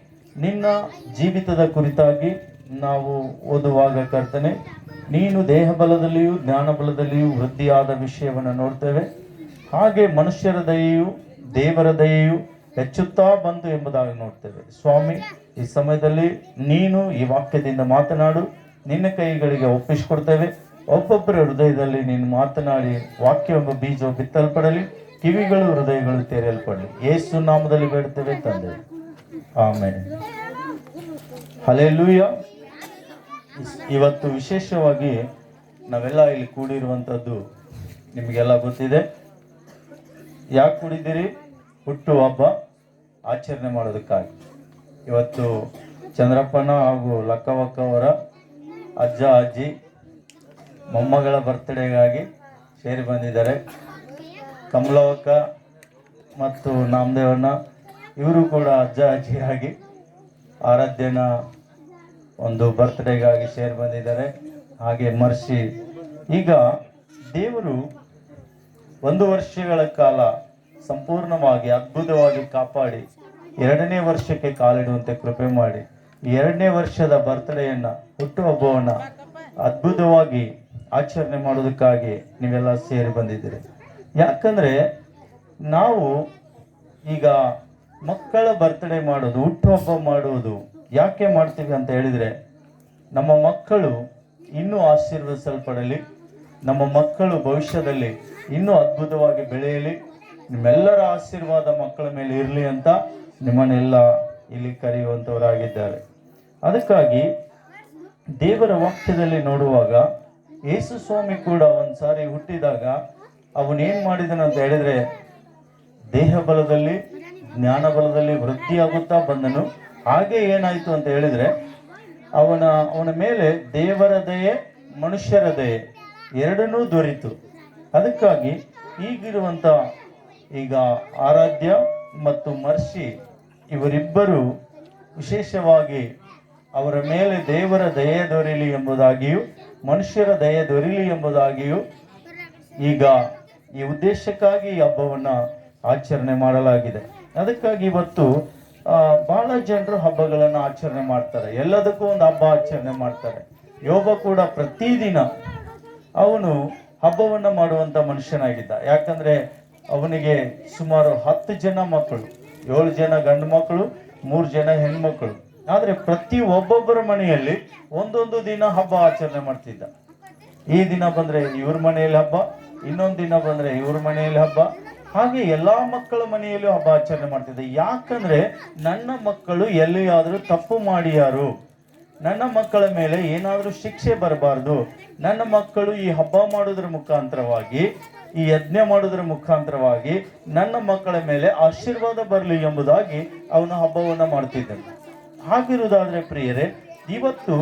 ನಿನ್ನ ಜೀವಿತದ ಕುರಿತಾಗಿ ನಾವು ಓದುವಾಗ ಕರ್ತನೆ, ನೀನು ದೇಹ ಬಲದಲ್ಲಿಯೂ ಜ್ಞಾನ ಬಲದಲ್ಲಿಯೂ ವೃದ್ಧಿಯಾದ ವಿಷಯವನ್ನು ನೋಡ್ತೇವೆ. ಹಾಗೆ ಮನುಷ್ಯರ ದಯೆಯು ದೇವರ ದಯೆಯು ಹೆಚ್ಚುತ್ತಾ ಬಂತು ಎಂಬುದಾಗಿ ನೋಡ್ತೇವೆ. ಸ್ವಾಮಿ, ಈ ಸಮಯದಲ್ಲಿ ನೀನು ಈ ವಾಕ್ಯದಿಂದ ಮಾತನಾಡು, ನಿನ್ನ ಕೈಗಳಿಗೆ ಒಪ್ಪಿಸಿಕೊಡ್ತೇವೆ. ಒಬ್ಬೊಬ್ಬರ ಹೃದಯದಲ್ಲಿ ನೀನು ಮಾತನಾಡಿ ವಾಕ್ಯ ಎಂಬ ಬೀಜ ಬಿತ್ತಲ್ಪಡಲಿ, ಕಿವಿಗಳು ಹೃದಯಗಳು ತೆರೆಯಲ್ಪಡಲಿ. ಯೇಸು ನಾಮದಲ್ಲಿ ಬೇಡ್ತೇವೆ ತಂದೆ, ಆಮೆನ್. ಹಲ್ಲೆಲೂಯಾ. ಇವತ್ತು ವಿಶೇಷವಾಗಿ ನಾವೆಲ್ಲ ಇಲ್ಲಿ ಕೂಡಿರುವಂಥದ್ದು ನಿಮಗೆಲ್ಲ ಗೊತ್ತಿದೆ. ಯಾಕೆ ಕೂಡಿದ್ದೀರಿ? ಹುಟ್ಟು ಹಬ್ಬ ಆಚರಣೆ ಮಾಡೋದಕ್ಕಾಗಿ. ಇವತ್ತು ಚಂದ್ರಪ್ಪನ ಹಾಗೂ ಲಕ್ಕವಕ್ಕ ಅವರ ಅಜ್ಜ ಅಜ್ಜಿ ಮೊಮ್ಮಗಳ ಬರ್ತ್ಡೇಗಾಗಿ ಸೇರಿ ಬಂದಿದ್ದಾರೆ. ಕಮಲವಕ್ಕ ಮತ್ತು ನಾಮದೇವಣ್ಣ ಇವರು ಕೂಡ ಅಜ್ಜ ಅಜ್ಜಿಯಾಗಿ ಆರಾಧ್ಯನ ಒಂದು ಬರ್ತ್ಡೇಗಾಗಿ ಸೇರಿ ಬಂದಿದ್ದಾರೆ. ಹಾಗೆ ಮರ್ಷಿ. ಈಗ ದೇವರು 1 ವರ್ಷಗಳ ಕಾಲ ಸಂಪೂರ್ಣವಾಗಿ ಅದ್ಭುತವಾಗಿ ಕಾಪಾಡಿ 2ನೇ ವರ್ಷಕ್ಕೆ ಕಾಲಿಡುವಂತೆ ಕೃಪೆ ಮಾಡಿ 2ನೇ ವರ್ಷದ ಬರ್ತ್ಡೇಯನ್ನ, ಹುಟ್ಟುಹಬ್ಬವನ್ನ ಅದ್ಭುತವಾಗಿ ಆಚರಣೆ ಮಾಡೋದಕ್ಕಾಗಿ ನೀವೆಲ್ಲ ಸೇರಿ ಬಂದಿದ್ದೀರಿ. ಯಾಕಂದ್ರೆ ನಾವು ಈಗ ಮಕ್ಕಳ ಬರ್ತ್ಡೇ ಮಾಡೋದು, ಹುಟ್ಟುಹಬ್ಬ ಮಾಡುವುದು ಯಾಕೆ ಮಾಡ್ತೀವಿ ಅಂತ ಹೇಳಿದ್ರೆ, ನಮ್ಮ ಮಕ್ಕಳು ಇನ್ನೂ ಆಶೀರ್ವದಿಸಲ್ಪಡಲಿ, ನಮ್ಮ ಮಕ್ಕಳು ಭವಿಷ್ಯದಲ್ಲಿ ಇನ್ನೂ ಅದ್ಭುತವಾಗಿ ಬೆಳೆಯಲಿ, ನಿಮ್ಮೆಲ್ಲರ ಆಶೀರ್ವಾದ ಮಕ್ಕಳ ಮೇಲೆ ಇರಲಿ ಅಂತ ನಿಮ್ಮನ್ನೆಲ್ಲ ಇಲ್ಲಿ ಕರೆಯುವಂಥವರಾಗಿದ್ದಾರೆ. ಅದಕ್ಕಾಗಿ ದೇವರ ವಾಕ್ಯದಲ್ಲಿ ನೋಡುವಾಗ ಯೇಸು ಸ್ವಾಮಿ ಕೂಡ ಒಂದ್ಸಾರಿ ಹುಟ್ಟಿದಾಗ ಅವನೇನ್ ಮಾಡಿದನಂತ ಹೇಳಿದ್ರೆ, ದೇಹ ಬಲದಲ್ಲಿ ಜ್ಞಾನ ಬಲದಲ್ಲಿ ವೃದ್ಧಿಯಾಗುತ್ತಾ ಬಂದನು. ಹಾಗೆ ಏನಾಯ್ತು ಅಂತ ಹೇಳಿದ್ರೆ, ಅವನ ಮೇಲೆ ದೇವರ ದಯೆ ಮನುಷ್ಯರ ದಯೆ ಎರಡನ್ನೂ ದೊರೀತು. ಅದಕ್ಕಾಗಿ ಈಗಿರುವಂತ ಈಗ ಆರಾಧ್ಯ ಮತ್ತು ಮರ್ಷಿ ಇವರಿಬ್ಬರು ವಿಶೇಷವಾಗಿ ಅವರ ಮೇಲೆ ದೇವರ ದಯೆ ದೊರೆಯಲಿ ಎಂಬುದಾಗಿಯೂ ಮನುಷ್ಯರ ದಯೆ ದೊರೆಯಲಿ ಎಂಬುದಾಗಿಯೂ ಈಗ ಈ ಉದ್ದೇಶಕ್ಕಾಗಿ ಈ ಹಬ್ಬವನ್ನ ಆಚರಣೆ ಮಾಡಲಾಗಿದೆ. ಅದಕ್ಕಾಗಿ ಇವತ್ತು ಬಹಳ ಜನರು ಹಬ್ಬಗಳನ್ನು ಆಚರಣೆ ಮಾಡ್ತಾರೆ. ಎಲ್ಲದಕ್ಕೂ ಒಂದು ಹಬ್ಬ ಆಚರಣೆ ಮಾಡ್ತಾರೆ. ಯೋಬ ಕೂಡ ಪ್ರತಿದಿನ ಅವನು ಹಬ್ಬವನ್ನ ಮಾಡುವಂತ ಮನುಷ್ಯನಾಗಿದ್ದ. ಯಾಕಂದ್ರೆ ಅವನಿಗೆ ಸುಮಾರು 10 ಜನ ಮಕ್ಕಳು, 7 ಜನ ಗಂಡು ಮಕ್ಕಳು, 3 ಜನ ಹೆಣ್ಮಕ್ಕಳು. ಆದ್ರೆ ಪ್ರತಿ ಒಬ್ಬೊಬ್ಬರ ಮನೆಯಲ್ಲಿ ಒಂದೊಂದು ದಿನ ಹಬ್ಬ ಆಚರಣೆ ಮಾಡ್ತಿದ್ದ. ಈ ದಿನ ಬಂದ್ರೆ ಇವ್ರ ಮನೆಯಲ್ಲಿ ಹಬ್ಬ, ಇನ್ನೊಂದು ದಿನ ಬಂದ್ರೆ ಇವ್ರ ಮನೆಯಲ್ಲಿ ಹಬ್ಬ, ಹಾಗೆ ಎಲ್ಲಾ ಮಕ್ಕಳ ಮನೆಯಲ್ಲೂ ಹಬ್ಬ ಆಚರಣೆ ಮಾಡ್ತಿದ್ದ. ಯಾಕಂದ್ರೆ ನನ್ನ ಮಕ್ಕಳು ಎಲ್ಲಿಯಾದ್ರೂ ತಪ್ಪು ಮಾಡಿಯಾರು, ನನ್ನ ಮಕ್ಕಳ ಮೇಲೆ ಏನಾದ್ರೂ ಶಿಕ್ಷೆ ಬರಬಾರ್ದು, ನನ್ನ ಮಕ್ಕಳು ಈ ಹಬ್ಬ ಮಾಡೋದ್ರ ಮುಖಾಂತರವಾಗಿ, ಈ ಯಜ್ಞ ಮಾಡೋದ್ರ ಮುಖಾಂತರವಾಗಿ ನನ್ನ ಮಕ್ಕಳ ಮೇಲೆ ಆಶೀರ್ವಾದ ಬರಲಿ ಎಂಬುದಾಗಿ ಅವನು ಹಬ್ಬವನ್ನ ಮಾಡ್ತಿದ್ದನು. ಹಾಗಿರುವುದಾದ್ರೆ ಪ್ರಿಯರೇ, ಇವತ್ತು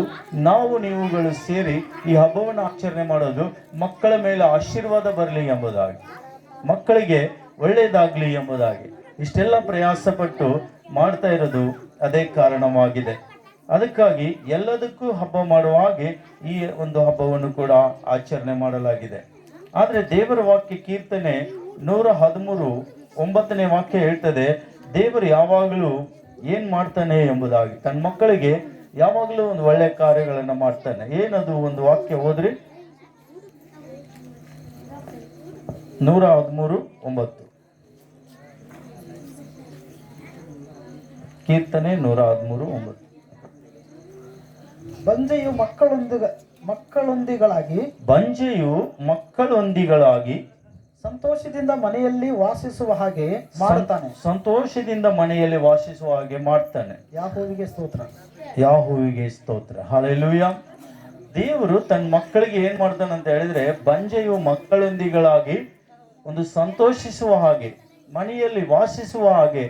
ನಾವು ನೀವುಗಳು ಸೇರಿ ಈ ಹಬ್ಬವನ್ನು ಆಚರಣೆ ಮಾಡೋದು ಮಕ್ಕಳ ಮೇಲೆ ಆಶೀರ್ವಾದ ಬರಲಿ ಎಂಬುದಾಗಿ, ಮಕ್ಕಳಿಗೆ ಒಳ್ಳೆಯದಾಗಲಿ ಎಂಬುದಾಗಿ ಇಷ್ಟೆಲ್ಲ ಪ್ರಯಾಸ ಪಟ್ಟು ಮಾಡ್ತಾ ಇರೋದು ಅದೇ ಕಾರಣವಾಗಿದೆ. ಅದಕ್ಕಾಗಿ ಎಲ್ಲದಕ್ಕೂ ಹಬ್ಬ ಮಾಡುವ ಹಾಗೆ ಈ ಒಂದು ಹಬ್ಬವನ್ನು ಕೂಡ ಆಚರಣೆ ಮಾಡಲಾಗಿದೆ. ಆದರೆ ದೇವರ ವಾಕ್ಯ ಕೀರ್ತನೆ 113:9 ವಾಕ್ಯ ಹೇಳ್ತದೆ, ದೇವರು ಯಾವಾಗಲೂ ಏನ್ ಮಾಡ್ತಾನೆ ಎಂಬುದಾಗಿ, ತನ್ನ ಮಕ್ಕಳಿಗೆ ಯಾವಾಗಲೂ ಒಂದು ಒಳ್ಳೆ ಕಾರ್ಯಗಳನ್ನ ಮಾಡ್ತಾನೆ. ಏನದು ಒಂದು ವಾಕ್ಯ ಓದ್ರಿ, 113:9 ಕೀರ್ತನೆ 113:9. ಬಂಜೆಯು ಮಕ್ಕಳೊಂದಿಗಳಾಗಿ ಸಂತೋಷದಿಂದ ಮನೆಯಲ್ಲಿ ವಾಸಿಸುವ ಹಾಗೆ ಮಾಡುತ್ತಾನೆ. ಸಂತೋಷದಿಂದ ಮನೆಯಲ್ಲಿ ವಾಸಿಸುವ ಹಾಗೆ ಮಾಡ್ತಾನೆ. ಯಾಹೋವಿಗೆ ಸ್ತೋತ್ರ. ಹಲ್ಲೆಲೂಯಾ. ದೇವರು ತನ್ನ ಮಕ್ಕಳಿಗೆ ಏನ್ ಮಾಡ್ತಾನೆ ಅಂತ ಹೇಳಿದ್ರೆ, ಬಂಜೆಯು ಮಕ್ಕಳೊಂದಿಗಳಾಗಿ ಒಂದು ಸಂತೋಷಿಸುವ ಹಾಗೆ, ಮನೆಯಲ್ಲಿ ವಾಸಿಸುವ ಹಾಗೆ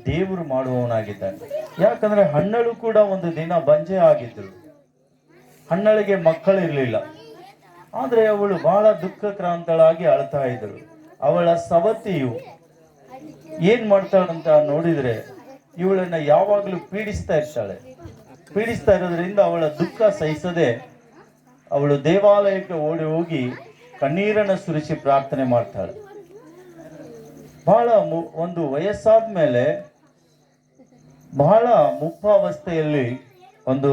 ದೇವರು ಮಾಡುವವನಾಗಿದ್ದಾನೆ. ಯಾಕಂದ್ರೆ ಹಣ್ಣಳು ಕೂಡ ಒಂದು ದಿನ ಬಂಜೆ ಆಗಿದ್ದಳು. ಹಣ್ಣಳಿಗೆ ಮಕ್ಕಳಿರ್ಲಿಲ್ಲ, ಆದ್ರೆ ಅವಳು ಬಹಳ ದುಃಖಕ್ರಾಂತಳಾಗಿ ಅಳ್ತಾ ಇದ್ದಳು. ಅವಳ ಸವತಿಯು ಏನ್ ಮಾಡ್ತಾಳಂತ ನೋಡಿದ್ರೆ, ಇವಳನ್ನ ಯಾವಾಗಲೂ ಪೀಡಿಸ್ತಾ ಇರೋದ್ರಿಂದ ಅವಳ ದುಃಖ ಸಹಿಸದೆ ಅವಳು ದೇವಾಲಯಕ್ಕೆ ಓಡಿ ಹೋಗಿ ಕಣ್ಣೀರನ್ನ ಸುರಿಸಿ ಪ್ರಾರ್ಥನೆ ಮಾಡ್ತಾಳೆ. ಬಹಳ ಒಂದು ವಯಸ್ಸಾದ ಮೇಲೆ ಬಹಳ ಮುಪ್ಪಾವಸ್ಥೆಯಲ್ಲಿ ಒಂದು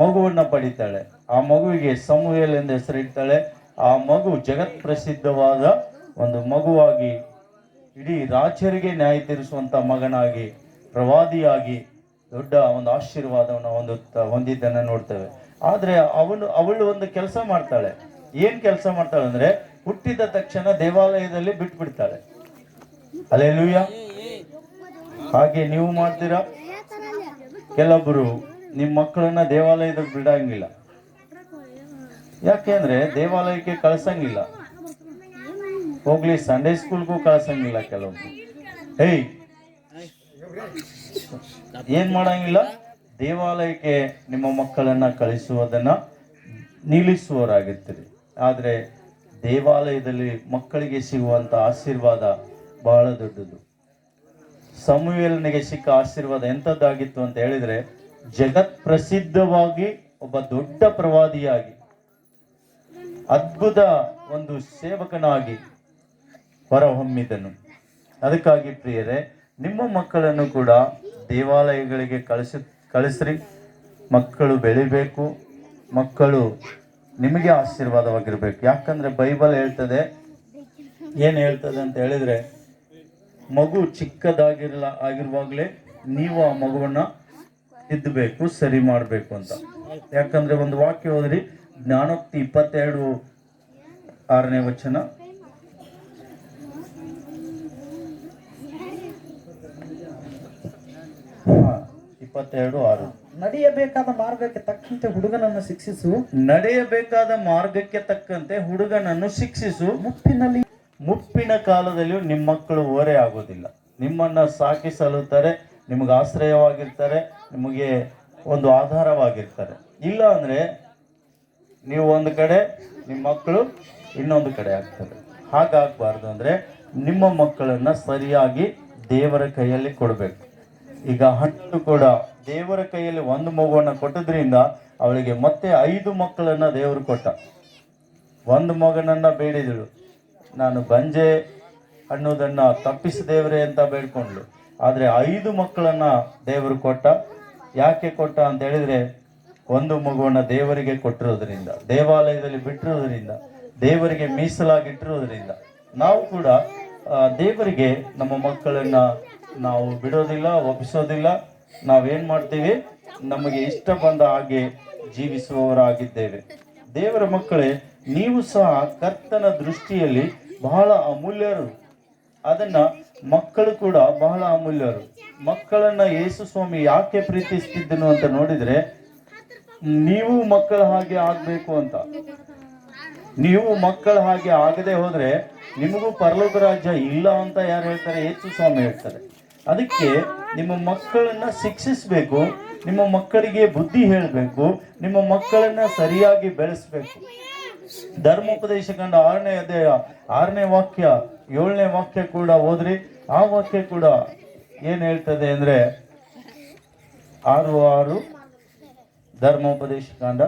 ಮಗುವನ್ನ ಪಡಿತಾಳೆ. ಆ ಮಗುವಿಗೆ ಸಮುವೇಲ್ ಎಂದು ಹೆಸರಿಡ್ತಾಳೆ. ಆ ಮಗು ಜಗತ್ ಪ್ರಸಿದ್ಧವಾದ ಒಂದು ಮಗುವಾಗಿ, ಇಡೀ ರಾಜರಿಗೆ ನ್ಯಾಯ ತೀರಿಸುವಂತ ಮಗನಾಗಿ, ಪ್ರವಾದಿಯಾಗಿ ದೊಡ್ಡ ಒಂದು ಆಶೀರ್ವಾದವನ್ನು ಹೊಂದಿದ್ದನ್ನ ನೋಡ್ತೇವೆ. ಆದ್ರೆ ಅವಳು ಒಂದು ಕೆಲಸ ಮಾಡ್ತಾಳೆ. ಏನ್ ಕೆಲಸ ಮಾಡ್ತಾಳೆ ಅಂದ್ರೆ, ಹುಟ್ಟಿದ ತಕ್ಷಣ ದೇವಾಲಯದಲ್ಲಿ ಬಿಟ್ಬಿಡ್ತಾಳೆ. ಹಲ್ಲೆಲೂಯಾ. ಹಾಗೆ ನೀವು ಮಾಡ್ತೀರಾ? ಕೆಲವೊಬ್ಬರು ನಿಮ್ಮ ಮಕ್ಕಳನ್ನ ದೇವಾಲಯದಲ್ಲಿ ಬಿಡಂಗಿಲ್ಲ. ಯಾಕೆಂದ್ರೆ ದೇವಾಲಯಕ್ಕೆ ಕಳ್ಸಂಗಿಲ್ಲ, ಹೋಗ್ಲಿ ಸಂಡೇ ಸ್ಕೂಲ್ಗೂ ಕಳ್ಸಂಗಿಲ್ಲ. ಕೆಲವೊಬ್ರು ಏನ್ ಮಾಡಂಗಿಲ್ಲ, ದೇವಾಲಯಕ್ಕೆ ನಿಮ್ಮ ಮಕ್ಕಳನ್ನ ಕಳಿಸುವುದನ್ನ ನಿಲ್ಲಿಸುವವರಾಗಿರ್ತೀರಿ. ಆದ್ರೆ ದೇವಾಲಯದಲ್ಲಿ ಮಕ್ಕಳಿಗೆ ಸಿಗುವಂತ ಆಶೀರ್ವಾದ ಬಹಳ ದೊಡ್ಡದು. ಸಮುವೇಲನಿಗೆ ಸಿಕ್ಕ ಆಶೀರ್ವಾದ ಎಂಥದ್ದಾಗಿತ್ತು ಅಂತ ಹೇಳಿದ್ರೆ, ಜಗತ್ ಪ್ರಸಿದ್ಧವಾಗಿ ಒಬ್ಬ ದೊಡ್ಡ ಪ್ರವಾದಿಯಾಗಿ, ಅದ್ಭುತ ಒಂದು ಸೇವಕನಾಗಿ ಹೊರಹೊಮ್ಮಿದನು. ಅದಕ್ಕಾಗಿ ಪ್ರಿಯರೇ, ನಿಮ್ಮ ಮಕ್ಕಳನ್ನು ಕೂಡ ದೇವಾಲಯಗಳಿಗೆ ಕಳಿಸ್ರಿ. ಮಕ್ಕಳು ಬೆಳಿಬೇಕು, ಮಕ್ಕಳು ನಿಮಗೆ ಆಶೀರ್ವಾದವಾಗಿರ್ಬೇಕು. ಯಾಕಂದ್ರೆ ಬೈಬಲ್ ಹೇಳ್ತದೆ, ಏನ್ ಹೇಳ್ತದೆ ಅಂತ ಹೇಳಿದ್ರೆ, ಮಗು ಆಗಿರುವಾಗಲೇ ನೀವು ಆ ಮಗುವನ್ನ ತಿದ್ದಬೇಕು, ಸರಿ ಮಾಡಬೇಕು ಅಂತ. ಯಾಕಂದ್ರೆ ಒಂದು ವಾಕ್ಯ ಓದ್ರಿ, ಜ್ಞಾನೋಕ್ತಿ 22:6 ವಚನ. ನಡೆಯಬೇಕಾದ ಮಾರ್ಗಕ್ಕೆ ತಕ್ಕಂತೆ ಹುಡುಗನನ್ನು ಶಿಕ್ಷಿಸು. ಮುಪ್ಪಿನ ಕಾಲದಲ್ಲಿಯೂ ನಿಮ್ಮ ಮಕ್ಕಳು ಓರೆ ಆಗೋದಿಲ್ಲ. ನಿಮ್ಮನ್ನ ಸಾಕಿ ಸಲುತ್ತಾರೆ, ನಿಮಗೆ ಆಶ್ರಯವಾಗಿರ್ತಾರೆ, ನಿಮಗೆ ಒಂದು ಆಧಾರವಾಗಿರ್ತಾರೆ. ಇಲ್ಲ ಅಂದ್ರೆ ನೀವು ಒಂದು ಕಡೆ, ನಿಮ್ಮ ಮಕ್ಕಳು ಇನ್ನೊಂದು ಕಡೆ ಆಗ್ತಾರೆ. ಹಾಗಾಗಬಾರ್ದು. ಅಂದ್ರೆ ನಿಮ್ಮ ಮಕ್ಕಳನ್ನ ಸರಿಯಾಗಿ ದೇವರ ಕೈಯಲ್ಲಿ ಕೊಡಬೇಕು. ಈಗ ಹಣ್ಣು ಕೂಡ ದೇವರ ಕೈಯಲ್ಲಿ ಒಂದು ಮಗುವನ್ನ ಕೊಟ್ಟದ್ರಿಂದ ಅವಳಿಗೆ ಮತ್ತೆ 5 ಮಕ್ಕಳನ್ನ ದೇವರು ಕೊಟ್ಟ. ಒಂದು ಮಗನನ್ನ ಬೇಡಿದಳು, ನಾನು ಬಂಜೆ ಅನ್ನೋದನ್ನ ತಪ್ಪಿಸಿ ದೇವರೇ ಅಂತ ಬೇಡ್ಕೊಂಡ್ಲು. ಆದ್ರೆ 5 ಮಕ್ಕಳನ್ನ ದೇವರು ಕೊಟ್ಟ. ಯಾಕೆ ಕೊಟ್ಟ ಅಂತ ಹೇಳಿದ್ರೆ, ಒಂದು ಮಗುವನ್ನ ದೇವರಿಗೆ ಕೊಟ್ಟಿರೋದ್ರಿಂದ, ದೇವಾಲಯದಲ್ಲಿ ಬಿಟ್ಟಿರೋದ್ರಿಂದ, ದೇವರಿಗೆ ಮೀಸಲಾಗಿಟ್ಟಿರೋದ್ರಿಂದ. ನಾವು ಕೂಡ ದೇವರಿಗೆ ನಮ್ಮ ಮಕ್ಕಳನ್ನ ನಾವು ಬಿಡೋದಿಲ್ಲ, ಒಪ್ಪಿಸೋದಿಲ್ಲ. ನಾವೇನ್ ಮಾಡ್ತೀವಿ, ನಮಗೆ ಇಷ್ಟ ಬಂದ ಹಾಗೆ ಜೀವಿಸುವವರಾಗಿದ್ದೇವೆ. ದೇವರ ಮಕ್ಕಳೇ, ನೀವು ಸಹ ಕರ್ತನ ದೃಷ್ಟಿಯಲ್ಲಿ ಬಹಳ ಅಮೂಲ್ಯರು. ಅದನ್ನ ಮಕ್ಕಳು ಕೂಡ ಬಹಳ ಅಮೂಲ್ಯರು. ಮಕ್ಕಳನ್ನ ಯೇಸು ಸ್ವಾಮಿ ಯಾಕೆ ಪ್ರೀತಿಸ್ತಿದ್ದನು ಅಂತ ನೋಡಿದ್ರೆ, ನೀವು ಮಕ್ಕಳ ಹಾಗೆ ಆಗ್ಬೇಕು ಅಂತ. ನೀವು ಮಕ್ಕಳ ಹಾಗೆ ಆಗದೆ ಹೋದ್ರೆ ನಿಮಗೂ ಪರಲೋಕ ರಾಜ್ಯ ಇಲ್ಲ ಅಂತ ಯಾರು ಹೇಳ್ತಾರೆ? ಯೇಸು ಸ್ವಾಮಿ ಹೇಳ್ತಾರೆ. ಅದಕ್ಕೆ ನಿಮ್ಮ ಮಕ್ಕಳನ್ನ ಶಿಕ್ಷಿಸಬೇಕು, ನಿಮ್ಮ ಮಕ್ಕಳಿಗೆ ಬುದ್ಧಿ ಹೇಳಬೇಕು, ನಿಮ್ಮ ಮಕ್ಕಳನ್ನ ಸರಿಯಾಗಿ ಬೆಳೆಸಬೇಕು. ಧರ್ಮೋಪದೇಶ ಕಂಡ 6ನೇ ಅಧ್ಯಾಯ 6ನೇ ವಾಕ್ಯ 7ನೇ ವಾಕ್ಯ ಕೂಡ ಓದ್ರಿ. ಆ ವಾಕ್ಯ ಕೂಡ ಏನ್ ಹೇಳ್ತದೆ ಅಂದ್ರೆ 6:6 ಧರ್ಮೋಪದೇಶ ಕಾಂಡ.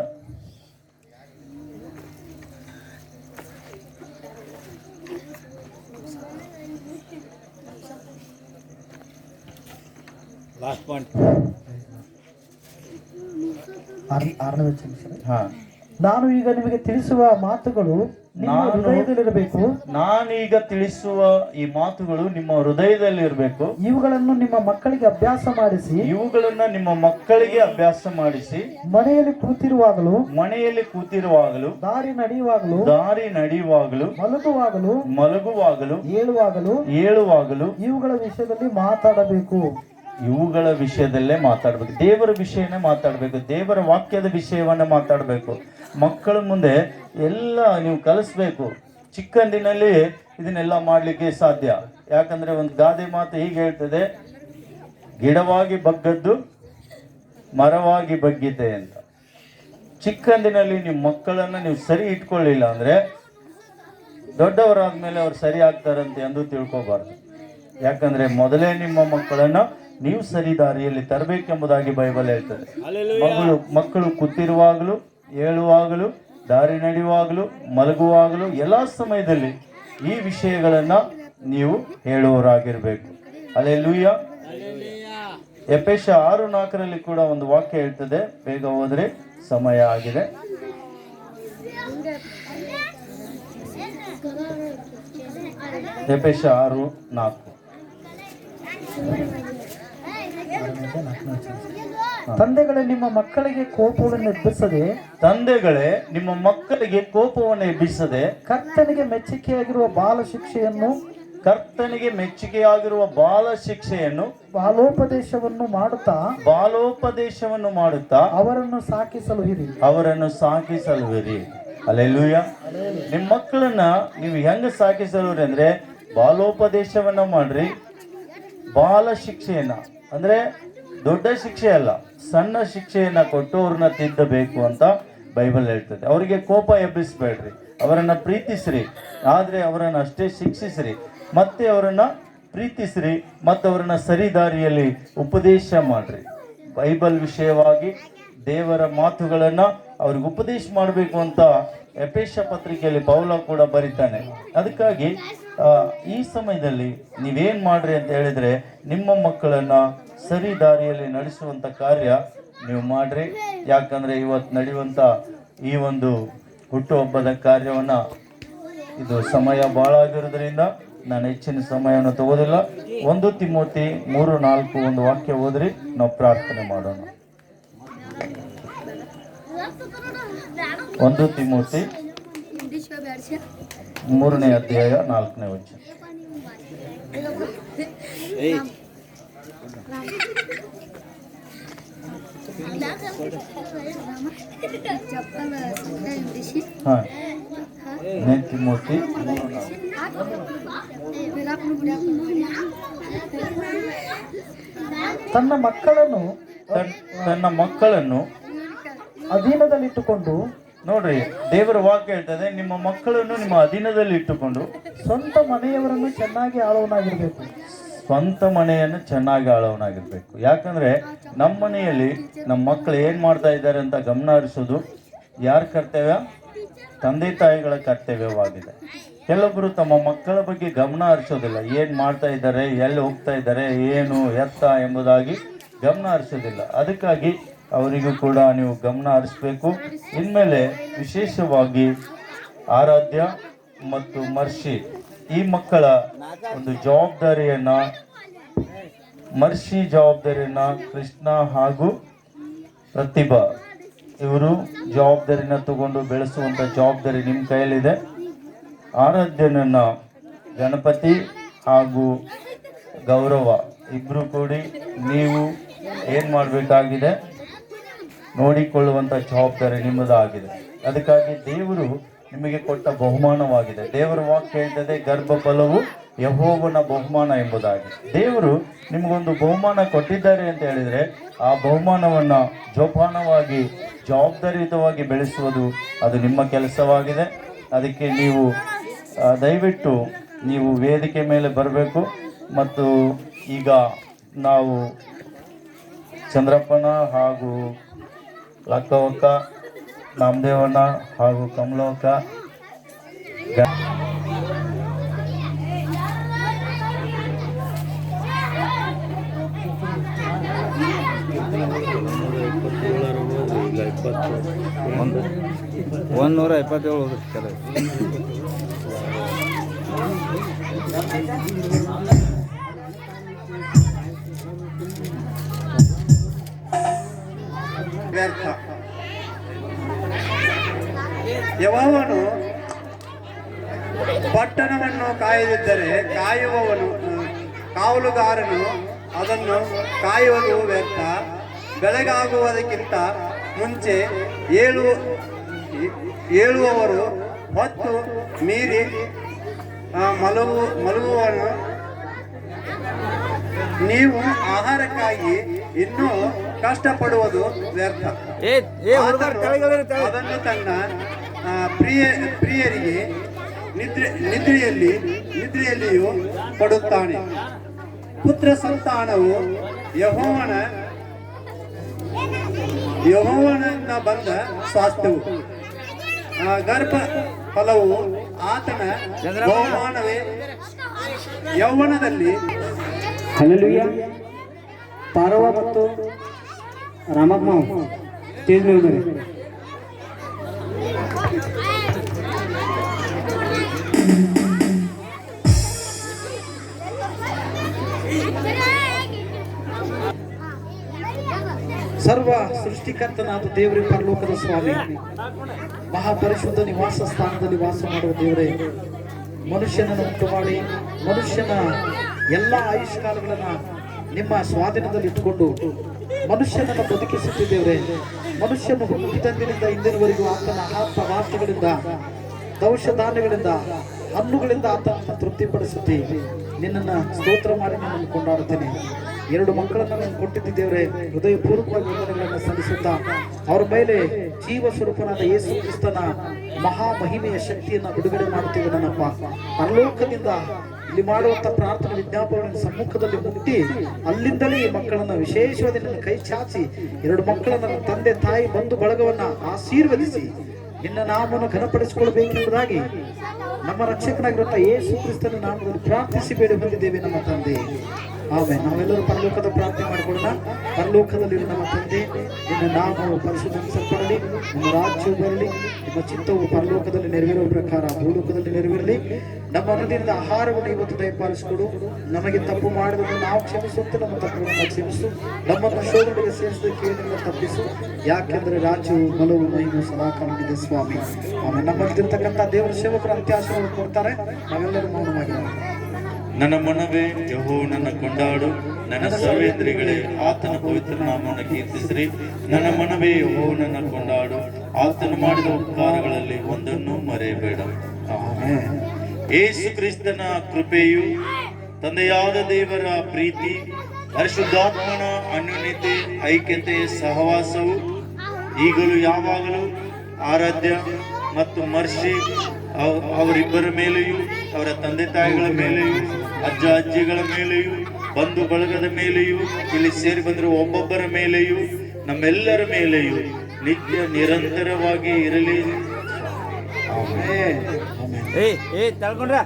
ಆರನೇ ವಚನ ಸರ್. ಹಾ, ನಾನು ಈಗ ನಿಮಗೆ ತಿಳಿಸುವ ಮಾತುಗಳು ನಿಮ್ಮ ಹೃದಯದಲ್ಲಿರಬೇಕು. ನಾನೀಗ ತಿಳಿಸುವ ಈ ಮಾತುಗಳು ನಿಮ್ಮ ಹೃದಯದಲ್ಲಿರಬೇಕು. ಇವುಗಳನ್ನು ನಿಮ್ಮ ಮಕ್ಕಳಿಗೆ ಅಭ್ಯಾಸ ಮಾಡಿಸಿ, ಇವುಗಳನ್ನ ನಿಮ್ಮ ಮಕ್ಕಳಿಗೆ ಅಭ್ಯಾಸ ಮಾಡಿಸಿ, ಮನೆಯಲ್ಲಿ ಕೂತಿರುವಾಗಲೂ, ದಾರಿ ನಡೆಯುವಾಗಲೂ, ಮಲಗುವಾಗಲೂ, ಏಳುವಾಗಲೂ ಇವುಗಳ ವಿಷಯದಲ್ಲಿ ಮಾತಾಡಬೇಕು. ಇವುಗಳ ವಿಷಯದಲ್ಲೇ ಮಾತಾಡ್ಬೇಕು. ದೇವರ ವಿಷಯನೇ ಮಾತಾಡ್ಬೇಕು. ದೇವರ ವಾಕ್ಯದ ವಿಷಯವನ್ನ ಮಾತಾಡ್ಬೇಕು. ಮಕ್ಕಳ ಮುಂದೆ ಎಲ್ಲ ನೀವು ಕಲಿಸ್ಬೇಕು. ಚಿಕ್ಕಂದಿನಲ್ಲಿ ಇದನ್ನೆಲ್ಲ ಮಾಡ್ಲಿಕ್ಕೆ ಸಾಧ್ಯ. ಯಾಕಂದ್ರೆ ಒಂದು ಗಾದೆ ಮಾತು ಹೀಗೆ ಹೇಳ್ತದೆ, ಗಿಡವಾಗಿ ಬಗ್ಗದ್ದು ಮರವಾಗಿ ಬಗ್ಗಿದೆ ಅಂತ. ಚಿಕ್ಕಂದಿನಲ್ಲಿ ನಿಮ್ಮ ಮಕ್ಕಳನ್ನ ನೀವು ಸರಿ ಇಟ್ಕೊಳ್ಳಿಲ್ಲ ಅಂದ್ರೆ ದೊಡ್ಡವರಾದ್ಮೇಲೆ ಅವ್ರು ಸರಿ ಆಗ್ತಾರಂತೆ ಎಂದು ತಿಳ್ಕೊಬಾರ್ದು. ಯಾಕಂದ್ರೆ ಮೊದಲೇ ನಿಮ್ಮ ಮಕ್ಕಳನ್ನ ನೀವು ಸರಿ ದಾರಿಯಲ್ಲಿ ತರಬೇಕೆಂಬುದಾಗಿ ಬೈಬಲ್ ಹೇಳ್ತದೆ. ಮಕ್ಕಳು ಕೂತಿರುವಾಗಲೂ, ಏಳುವಾಗಲೂ, ದಾರಿ ನಡೆಯುವಾಗಲೂ, ಮಲಗುವಾಗಲೂ ಎಲ್ಲಾ ಸಮಯದಲ್ಲಿ ಈ ವಿಷಯಗಳನ್ನ ನೀವು ಹೇಳುವವರಾಗಿರ್ಬೇಕು. ಹಲ್ಲೆಲೂಯಾ. ಎಫೆಸ 6:4 ಕೂಡ ಒಂದು ವಾಕ್ಯ ಹೇಳ್ತದೆ, ಬೇಗ ಹೋದ್ರೆ ಸಮಯ ಆಗಿದೆ. ಎಫೆಸ 6:4. ತಂದೆಗಳೇ ನಿಮ್ಮ ಮಕ್ಕಳಿಗೆ ಕೋಪವನ್ನು ಎಬ್ಬಿಸದೆ ಕರ್ತನಿಗೆ ಮೆಚ್ಚುಗೆಯಾಗಿರುವ ಬಾಲ ಶಿಕ್ಷೆಯನ್ನು ಬಾಲೋಪದೇಶವನ್ನು ಮಾಡುತ್ತಾ ಅವರನ್ನು ಸಾಕಿಸಲುವಿರಿ. ಹಲ್ಲೆಲೂಯಾ. ನಿಮ್ಮ ಮಕ್ಕಳನ್ನ ನೀವು ಹೆಂಗ ಸಾಕಿಸಲುವಿರಿ ಅಂದ್ರೆ ಬಾಲೋಪದೇಶವನ್ನ ಮಾಡ್ರಿ. ಬಾಲ ಶಿಕ್ಷೆಯನ್ನ ಅಂದ್ರೆ ದೊಡ್ಡ ಶಿಕ್ಷೆ ಅಲ್ಲ, ಸಣ್ಣ ಶಿಕ್ಷೆಯನ್ನ ಕೊಟ್ಟು ಅವ್ರನ್ನ ತಿದ್ದಬೇಕು ಅಂತ ಬೈಬಲ್ ಹೇಳ್ತದೆ. ಅವರಿಗೆ ಕೋಪ ಎಬ್ಬಿಸ್ಬೇಡ್ರಿ, ಅವರನ್ನ ಪ್ರೀತಿಸ್ರಿ, ಆದ್ರೆ ಅವರನ್ನ ಅಷ್ಟೇ ಶಿಕ್ಷಿಸ್ರಿ, ಮತ್ತೆ ಅವರನ್ನ ಪ್ರೀತಿಸ್ರಿ, ಮತ್ತು ಅವರನ್ನ ಸರಿ ದಾರಿಯಲ್ಲಿ ಉಪದೇಶ ಮಾಡ್ರಿ. ಬೈಬಲ್ ವಿಷಯವಾಗಿ ದೇವರ ಮಾತುಗಳನ್ನ ಅವ್ರಿಗೆ ಉಪದೇಶ ಮಾಡಬೇಕು ಅಂತ ಎಫೆಸ ಪತ್ರಿಕೆಯಲ್ಲಿ ಪೌಲ ಕೂಡ ಬರೀತಾನೆ. ಅದಕ್ಕಾಗಿ ಈ ಸಮಯದಲ್ಲಿ ನೀವೇನ್ ಮಾಡ್ರಿ ಅಂತ ಹೇಳಿದ್ರೆ ನಿಮ್ಮ ಮಕ್ಕಳನ್ನ ಸರಿ ದಾರಿಯಲ್ಲಿ ನಡೆಸುವಂತ ಕಾರ್ಯ ನೀವು ಮಾಡ್ರಿ. ಯಾಕಂದ್ರೆ ಇವತ್ತು ನಡೆಯುವಂತ ಈ ಒಂದು ಹುಟ್ಟುಹಬ್ಬದ ಕಾರ್ಯವನ್ನ ಇದು ಸಮಯ ಬಹಳ ಆಗಿರೋದ್ರಿಂದ ನಾನು ಹೆಚ್ಚಿನ ಸಮಯವನ್ನು ತಗೋದಿಲ್ಲ. 1 ತಿಮೋತಿ 3:4 ಒಂದು ವಾಕ್ಯ ಓದ್ರಿ, ನಾವು ಪ್ರಾರ್ಥನೆ ಮಾಡೋಣ. 1 ತಿಮೋತಿ 3ನೇ ಅಧ್ಯಾಯ 4ನೇ ವಚನ. ತಿಮೋತಿ 3:4. ತನ್ನ ಮಕ್ಕಳನ್ನು ಅಧೀನದಲ್ಲಿಟ್ಟುಕೊಂಡು, ನೋಡ್ರಿ ದೇವರ ವಾಕ್ಯ ಹೇಳ್ತದೆ, ನಿಮ್ಮ ಮಕ್ಕಳನ್ನು ನಿಮ್ಮ ಅಧೀನದಲ್ಲಿ ಇಟ್ಟುಕೊಂಡು ಸ್ವಂತ ಮನೆಯವರನ್ನು ಚೆನ್ನಾಗಿ ಆಳುವನಾಗಿರ್ಬೇಕು. ಸ್ವಂತ ಮನೆಯನ್ನು ಚೆನ್ನಾಗಿ ಆಳುವನಾಗಿರ್ಬೇಕು. ಯಾಕಂದ್ರೆ ನಮ್ಮ ಮನೆಯಲ್ಲಿ ನಮ್ಮ ಮಕ್ಕಳು ಏನ್ ಮಾಡ್ತಾ ಇದ್ದಾರೆ ಅಂತ ಗಮನ ಹರಿಸೋದು ಯಾರ ಕರ್ತವ್ಯ? ತಂದೆ ತಾಯಿಗಳ ಕರ್ತವ್ಯವಾಗಿದೆ. ಕೆಲವೊಬ್ಬರು ತಮ್ಮ ಮಕ್ಕಳ ಬಗ್ಗೆ ಗಮನ ಹರಿಸೋದಿಲ್ಲ. ಏನ್ ಮಾಡ್ತಾ ಇದ್ದಾರೆ, ಎಲ್ಲಿ ಹೋಗ್ತಾ ಇದ್ದಾರೆ, ಏನು ಎತ್ತ ಎಂಬುದಾಗಿ ಗಮನ ಹರಿಸೋದಿಲ್ಲ. ಅದಕ್ಕಾಗಿ ಅವರಿಗೂ ಕೂಡ ನೀವು ಗಮನ ಹರಿಸ್ಬೇಕು. ಇನ್ಮೇಲೆ ವಿಶೇಷವಾಗಿ ಆರಾಧ್ಯ ಮತ್ತು ಮರ್ಷಿ ಈ ಮಕ್ಕಳ ಒಂದು ಜವಾಬ್ದಾರಿಯನ್ನ, ಮರ್ಷಿ ಜವಾಬ್ದಾರಿಯನ್ನ ಕೃಷ್ಣ ಹಾಗೂ ಪ್ರತಿಭಾ ಇವರು ಜವಾಬ್ದಾರಿನ ತಗೊಂಡು ಬೆಳೆಸುವಂತ ಜವಾಬ್ದಾರಿ ನಿಮ್ಮ ಕೈಯಲ್ಲಿದೆ. ಆರಾಧ್ಯನನ್ನ ಗಣಪತಿ ಹಾಗೂ ಗೌರವ ಇಬ್ರು ಕೂಡಿ ನೀವು ಏನ್ ಮಾಡಬೇಕಾಗಿದೆ, ನೋಡಿಕೊಳ್ಳುವಂತ ಜವಾಬ್ದಾರಿ ನಿಮ್ಮದಾಗಿದೆ. ಅದಕ್ಕಾಗಿ ದೇವರು ನಿಮಗೆ ಕೊಟ್ಟ ಬಹುಮಾನವಾಗಿದೆ. ದೇವರ ವಾಕ್ಯ ಹೇಳ್ತದೆ, ಗರ್ಭ ಫಲವು ಯೆಹೋವನ ಬಹುಮಾನ ಎಂಬುದಾಗಿ. ದೇವರು ನಿಮಗೊಂದು ಬಹುಮಾನ ಕೊಟ್ಟಿದ್ದಾರೆ ಅಂತ ಹೇಳಿದರೆ ಆ ಬಹುಮಾನವನ್ನು ಜೋಪಾನವಾಗಿ ಜವಾಬ್ದಾರಿಯುತವಾಗಿ ಬೆಳೆಸುವುದು ಅದು ನಿಮ್ಮ ಕೆಲಸವಾಗಿದೆ. ಅದಕ್ಕೆ ನೀವು ದಯವಿಟ್ಟು ನೀವು ವೇದಿಕೆ ಮೇಲೆ ಬರಬೇಕು. ಮತ್ತು ಈಗ ನಾವು ಚಂದ್ರಪ್ಪನ ಹಾಗೂ ಲಕ್ಕವಕ್ಕ, ನಾಮದೇವಣ್ಣ ಹಾಗೂ ಕಮಲವಕ್ಕ $127 ವ್ಯರ್ಥ. ಯೆಹೋವನು ಪಟ್ಟಣವನ್ನು ಕಾಯದಿದ್ದರೆ ಕಾವಲುಗಾರನು ಅದನ್ನು ಕಾಯುವುದು ವ್ಯರ್ಥ. ಬೆಳಗಾಗುವುದಕ್ಕಿಂತ ಮುಂಚೆ ಏಳುವವರು ಹೊತ್ತು ಮೀರಿ ಮಲಗುವನು. ನೀವು ಆಹಾರಕ್ಕಾಗಿ ಇನ್ನೂ ಕಷ್ಟಪಡುವುದು ವ್ಯರ್ಥ. ಅದನ್ನು ತನ್ನ ಪ್ರಿಯರಿಗೆ ನಿದ್ರೆಯಲ್ಲಿಯೂ ಕೊಡುತ್ತಾನೆ. ಪುತ್ರ ಸಂತಾನವು ಯೆಹೋವನಿಂದ ಬಂದ ಸ್ವಾಸ್ಥ್ಯವು, ಗರ್ಭ ಫಲವು ಆತನ ಬಹುಮಾನವೇ. ಯೌವನದಲ್ಲಿ ಹಲ್ಲೆಲೂಯಾ. ಪಾರವ ಮತ್ತು ರಾಮಮ್ಮ ಸ್ಟೇಜ್ ಮೇಲೆ ಬರ್ರಿ. ಸರ್ವ ಸೃಷ್ಟಿಕರ್ತನಾದ ದೇವರೇ, ಪರಲೋಕದ ಸ್ವಾಮಿ, ಮಹಾಪರಿಶುದ್ಧ ನಿವಾಸ ಸ್ಥಾನದಲ್ಲಿ ವಾಸ ಮಾಡುವ ದೇವರೇ, ಮನುಷ್ಯನನ್ನು ಉಂಟು ಮಾಡಿ ಮನುಷ್ಯನ ಎಲ್ಲ ಆಯುಷ್ಕಾಲಗಳನ್ನ ನಿಮ್ಮ ಸ್ವಾಧೀನದಲ್ಲಿ ಇಟ್ಟುಕೊಂಡು ಮನುಷ್ಯನನ್ನು ಬದುಕಿಸುತ್ತಿದ್ದೇವ್ರೆ. ಮನುಷ್ಯನು ಹುಟ್ಟಿದಂದಿನಿಂದ ಇಂದಿನವರೆಗೂ ಆತನ ಆಹಾರ ಪದಾರ್ಥಗಳಿಂದ, ದವಸ ಧಾನ್ಯಗಳಿಂದ, ಹಣ್ಣುಗಳಿಂದ ಆತನನ್ನು ತೃಪ್ತಿಪಡಿಸುತ್ತಿ ನಿನ್ನನ್ನು ಸ್ತೋತ್ರ ಮಾಡಿ ನಿನ್ನನ್ನು ಕೊಂಡಾಡುತ್ತೇನೆ. 2 ಮಕ್ಕಳನ್ನು ನಾನು ಕೊಟ್ಟಿದ್ದೇವ್ರೆ. ಹೃದಯಪೂರ್ವಕವಾಗಿ ವಂದನೆಗಳನ್ನು ಸಲ್ಲಿಸುತ್ತಾ ಅವರ ಮೇಲೆ ಜೀವ ಸ್ವರೂಪನಾದ ಯೇಸು ಕ್ರಿಸ್ತನ ಮಹಾ ಮಹಿಮೆಯ ಶಕ್ತಿಯನ್ನು ಬಿಡುಗಡೆ ಮಾಡುತ್ತೇವೆ. ನನ್ನಪ್ಪ, ಪರಲೋಕದಿಂದ ಇಲ್ಲಿ ಮಾಡುವಂತ ಪ್ರಾರ್ಥನೆ ವಿಜ್ಞಾಪನೆ ಸಮ್ಮುಖದಲ್ಲಿ ಮುಟ್ಟಿ ಅಲ್ಲಿಂದಲೇ ಈ ಮಕ್ಕಳನ್ನ ವಿಶೇಷವಾಗಿ ನನ್ನ ಕೈ ಚಾಚಿ 2 ಮಕ್ಕಳನ್ನ ತಂದೆ ತಾಯಿ ಬಂಧು ಬಳಗವನ್ನ ಆಶೀರ್ವದಿಸಿ ನಿನ್ನ ನಾಮವನ್ನು ಘನಪಡಿಸಿಕೊಳ್ಳಬೇಕೆಂಬುದಾಗಿ ನಮ್ಮ ರಕ್ಷಕನಾಗಿರುವಂತಹ ಯೇಸು ಕ್ರಿಸ್ತನ ನಾಮದಲ್ಲಿ ಪ್ರಾರ್ಥಿಸಿ ಬೇಡಿ ಬಂದಿದ್ದೇವೆ ನಮ್ಮ ತಂದೆ. ಆಮೇಲೆ ನಾವೆಲ್ಲರೂ ಪರಲೋಕದ ಪ್ರಾರ್ಥನೆ ಮಾಡಿಕೊಳ್ಳೋಣ. ಪರಲೋಕದಲ್ಲಿರುವ ನಮ್ಮ ತಂದೆ, ನಿನ್ನ ನಾಮವು ಪರಿಶುದ್ಧಪಡಿಸಲ್ಪಡಲಿ, ನಿಮ್ಮ ರಾಜ್ಯವು ಬರಲಿ, ನಿಮ್ಮ ಚಿತ್ತವು ಪರಲೋಕದಲ್ಲಿ ನೆರವೇರುವ ಪ್ರಕಾರ ಭೂಲೋಕದಲ್ಲಿ ನೆರವೇರಲಿ. ನಮ್ಮ ಅನುದಿನದ ಆಹಾರವನ್ನು ಇವತ್ತು ದಯಪಾಲಿಸಿಕೊಡು. ನಮಗೆ ತಪ್ಪು ಮಾಡಿದನ್ನು ನಾವು ಕ್ಷಮಿಸುತ್ತೆ, ನಮ್ಮ ತಪ್ಪುಗಳನ್ನು ಕ್ಷಮಿಸು. ನಮ್ಮನ್ನು ಶೋಧನೆಗೆ ಸೇರಿಸಿದ ಕೇಳಿನಿಂದ ತಪ್ಪಿಸು, ಯಾಕೆಂದರೆ ರಾಜ್ಯವು ಬಲವು ಮಹಿಮೆ ಸದಾಕಾಲವಿದೆ ಸ್ವಾಮಿ. ಆಮೇಲೆ ನಮ್ಮಲ್ಲಿರ್ತಕ್ಕಂಥ ದೇವರ ಸೇವಕರು ಅಂತ್ಯಾಶೀರ್ವಾದ ಕೊಡ್ತಾರೆ. ನಾವೆಲ್ಲರೂ ಮೌನವಾಗಿರೋಣ. ನನ್ನ ಮನವೇ ಯೆಹೋವನನ್ನು ಕೊಂಡಾಡು, ನನ್ನ ಸರ್ವೇಂದ್ರಿಗಳೇ ಆತನ ಪವಿತ್ರ ನಾಮವನ್ನು ಕೀರ್ತಿಸಿರಿ. ನನ್ನ ಮನವೇ ಯೆಹೋವನನ್ನು ಕೊಂಡಾಡು, ಆತನು ಮಾಡಿದ ಉಪಕಾರಗಳಲ್ಲಿ ಒಂದನ್ನು ಮರೆಯಬೇಡ. ಆಮೆನ್. ಯೇಸು ಕ್ರಿಸ್ತನ ಕೃಪೆಯು, ತಂದೆಯಾದ ದೇವರ ಪ್ರೀತಿ, ಪರಿಶುದ್ಧಾತ್ಮನ ಅನ್ಯೋನ್ಯತೆ, ಐಕ್ಯತೆ, ಸಹವಾಸವು ಈಗಲೂ ಯಾವಾಗಲೂ ಆರಾಧ್ಯ ಮತ್ತು ಮರ್ಷಿ ಅವರಿಬ್ಬರ ಮೇಲೆಯೂ, ಅವರ ತಂದೆ ತಾಯಿಗಳ ಮೇಲೆಯೂ, ಅಜ್ಜ ಅಜ್ಜಿಗಳ ಮೇಲೆಯೂ, ಬಂಧು ಬಳಗದ ಮೇಲೆಯೂ, ಇಲ್ಲಿ ಸೇರಿ ಬಂದಿರುವ ಒಬ್ಬೊಬ್ಬರ ಮೇಲೆಯೂ, ನಮ್ಮೆಲ್ಲರ ಮೇಲೆಯೂ ನಿತ್ಯ ನಿರಂತರವಾಗಿ ಇರಲಿ. ತಳ್ಕೊಂಡ್ರ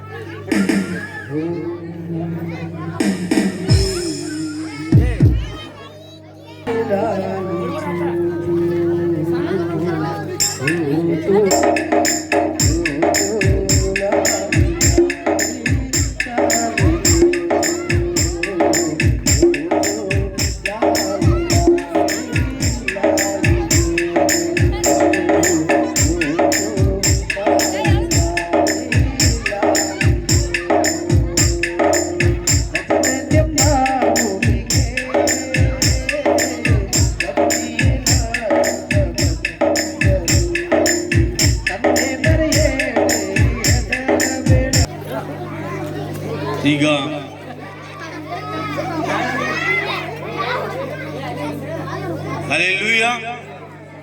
ಹಲ್ಲೆಲೂಯ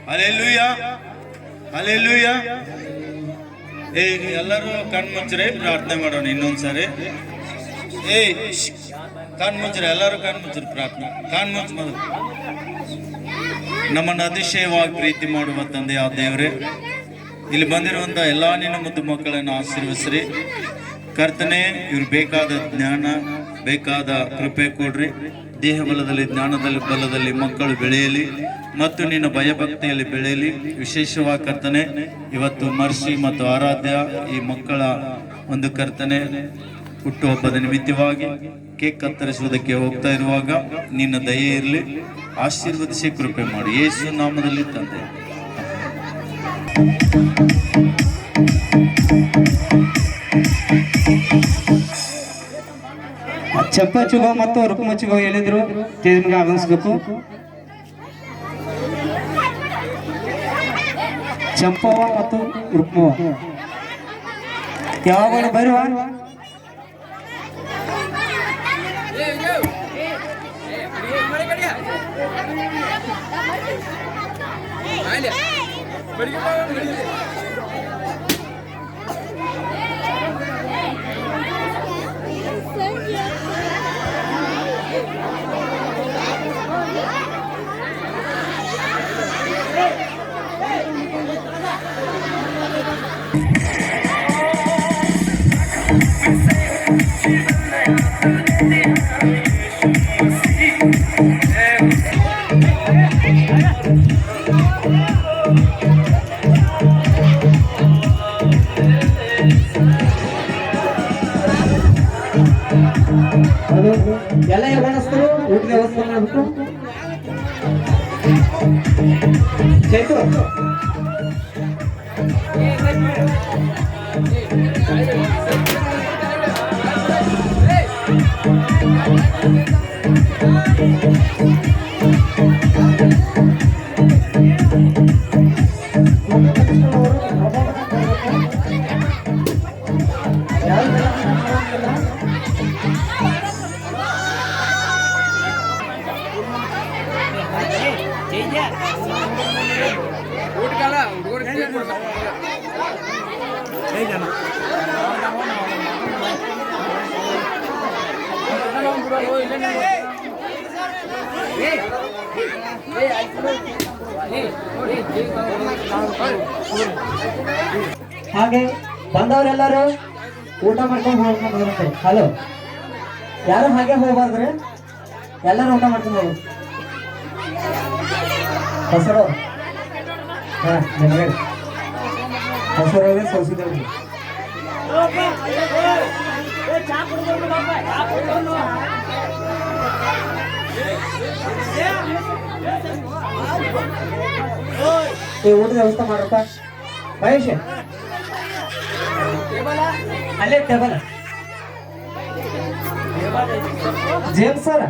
ಹಲ್ಲೆಲೂಯ ಹಲ್ಲೆಲೂಯ. ಎಲ್ಲರೂ ಕಣ್ಮುಚ್ಚ್ರೆ ಪ್ರಾರ್ಥನೆ ಮಾಡೋಣ ಇನ್ನೊಂದ್ಸರಿ. ಕಣ್ಮುಚ್ಚ್ರೆ, ಎಲ್ಲರೂ ಕಣ್ಮುಚ್ಚ್ರೆ ಪ್ರಾರ್ಥನೆ. ಕಣ್ಮುಚ್ಚ ಮೊದಲು. ನಮ್ಮನ್ನು ಅತಿಶಯವಾಗಿ ಪ್ರೀತಿ ಮಾಡುವ ತಂದೆ ಆ ದೇವರೇ, ಇಲ್ಲಿ ಬಂದಿರುವಂಥ ಎಲ್ಲ ನಿನ್ನ ಮುದ್ದು ಮಕ್ಕಳನ್ನು ಆಶೀರ್ವದಿಸ್ರಿ ಕರ್ತನೆ. ಇವ್ರು ಬೇಕಾದ ಜ್ಞಾನ, ಬೇಕಾದ ಕೃಪೆ ಕೊಡ್ರಿ. ದೇಹ ಬಲದಲ್ಲಿ, ಜ್ಞಾನದಲ್ಲಿ, ಬಲದಲ್ಲಿ ಮಕ್ಕಳು ಬೆಳೆಯಲಿ ಮತ್ತು ನಿನ್ನ ಭಯಭಕ್ತಿಯಲ್ಲಿ ಬೆಳೆಯಲಿ. ವಿಶೇಷವಾಗಿ ಕರ್ತನೆ, ಇವತ್ತು ಮರ್ಷಿ ಮತ್ತು ಆರಾಧ್ಯ ಈ ಮಕ್ಕಳ ಒಂದು ಕರ್ತನೆ ಹುಟ್ಟುಹಬ್ಬದ ನಿಮಿತ್ತವಾಗಿ ಕೇಕ್ ಕತ್ತರಿಸುವುದಕ್ಕೆ ಹೋಗ್ತಾ ಇರುವಾಗ ನಿನ್ನ ದಯೆ ಇರಲಿ, ಆಶೀರ್ವದಿಸಿ ಕೃಪೆ ಮಾಡಿ ಯೇಸು ನಾಮದಲ್ಲಿ ತಂದೆ. ಚಪ್ಪಚುಗೋ ಮತ್ತು ರುಕ್ಮಚುಗೋ ಹೇಳಿದ್ರು ನಿಮ್ಗೆ ಆಗಮಿಸ್ಬೇಕು. ಚಂಪವ ಮತ್ತು ರುಕ್ಮವ ಯಾವಾಗ ಬರುವ ಎಲ್ಲ ಯವನಸ್ಥರು ಊಟದ ವ್ಯವಸ್ಥೆ ಮಾಡಬೇಕು. ಚೈತು ಹಾಗೆ ಬಂದವರೆಲ್ಲರೂ ಊಟ ಮಾಡ್ಕೊಂಡು ಹೋಗ್ಬೇಕು. ಹಲೋ, ಯಾರು ಹಾಗೆ ಹೋಗ್ಬಾರ್ದ್ರೆ, ಎಲ್ಲರೂ ಊಟ ಮಾಡ್ಕೊಂಡು ಹೋಗ್ಬೇಕು. ಹೆಸರು ಹೆಸರು ಸೋಸಿದವ್ರಿಗೆ ಊಟದ ವ್ಯವಸ್ಥೆ ಮಾಡ್ರಪ್ಪ. ಮಹೇಶ್ ಅಲ್ಲೇ ಟೇಬಲ್. James sir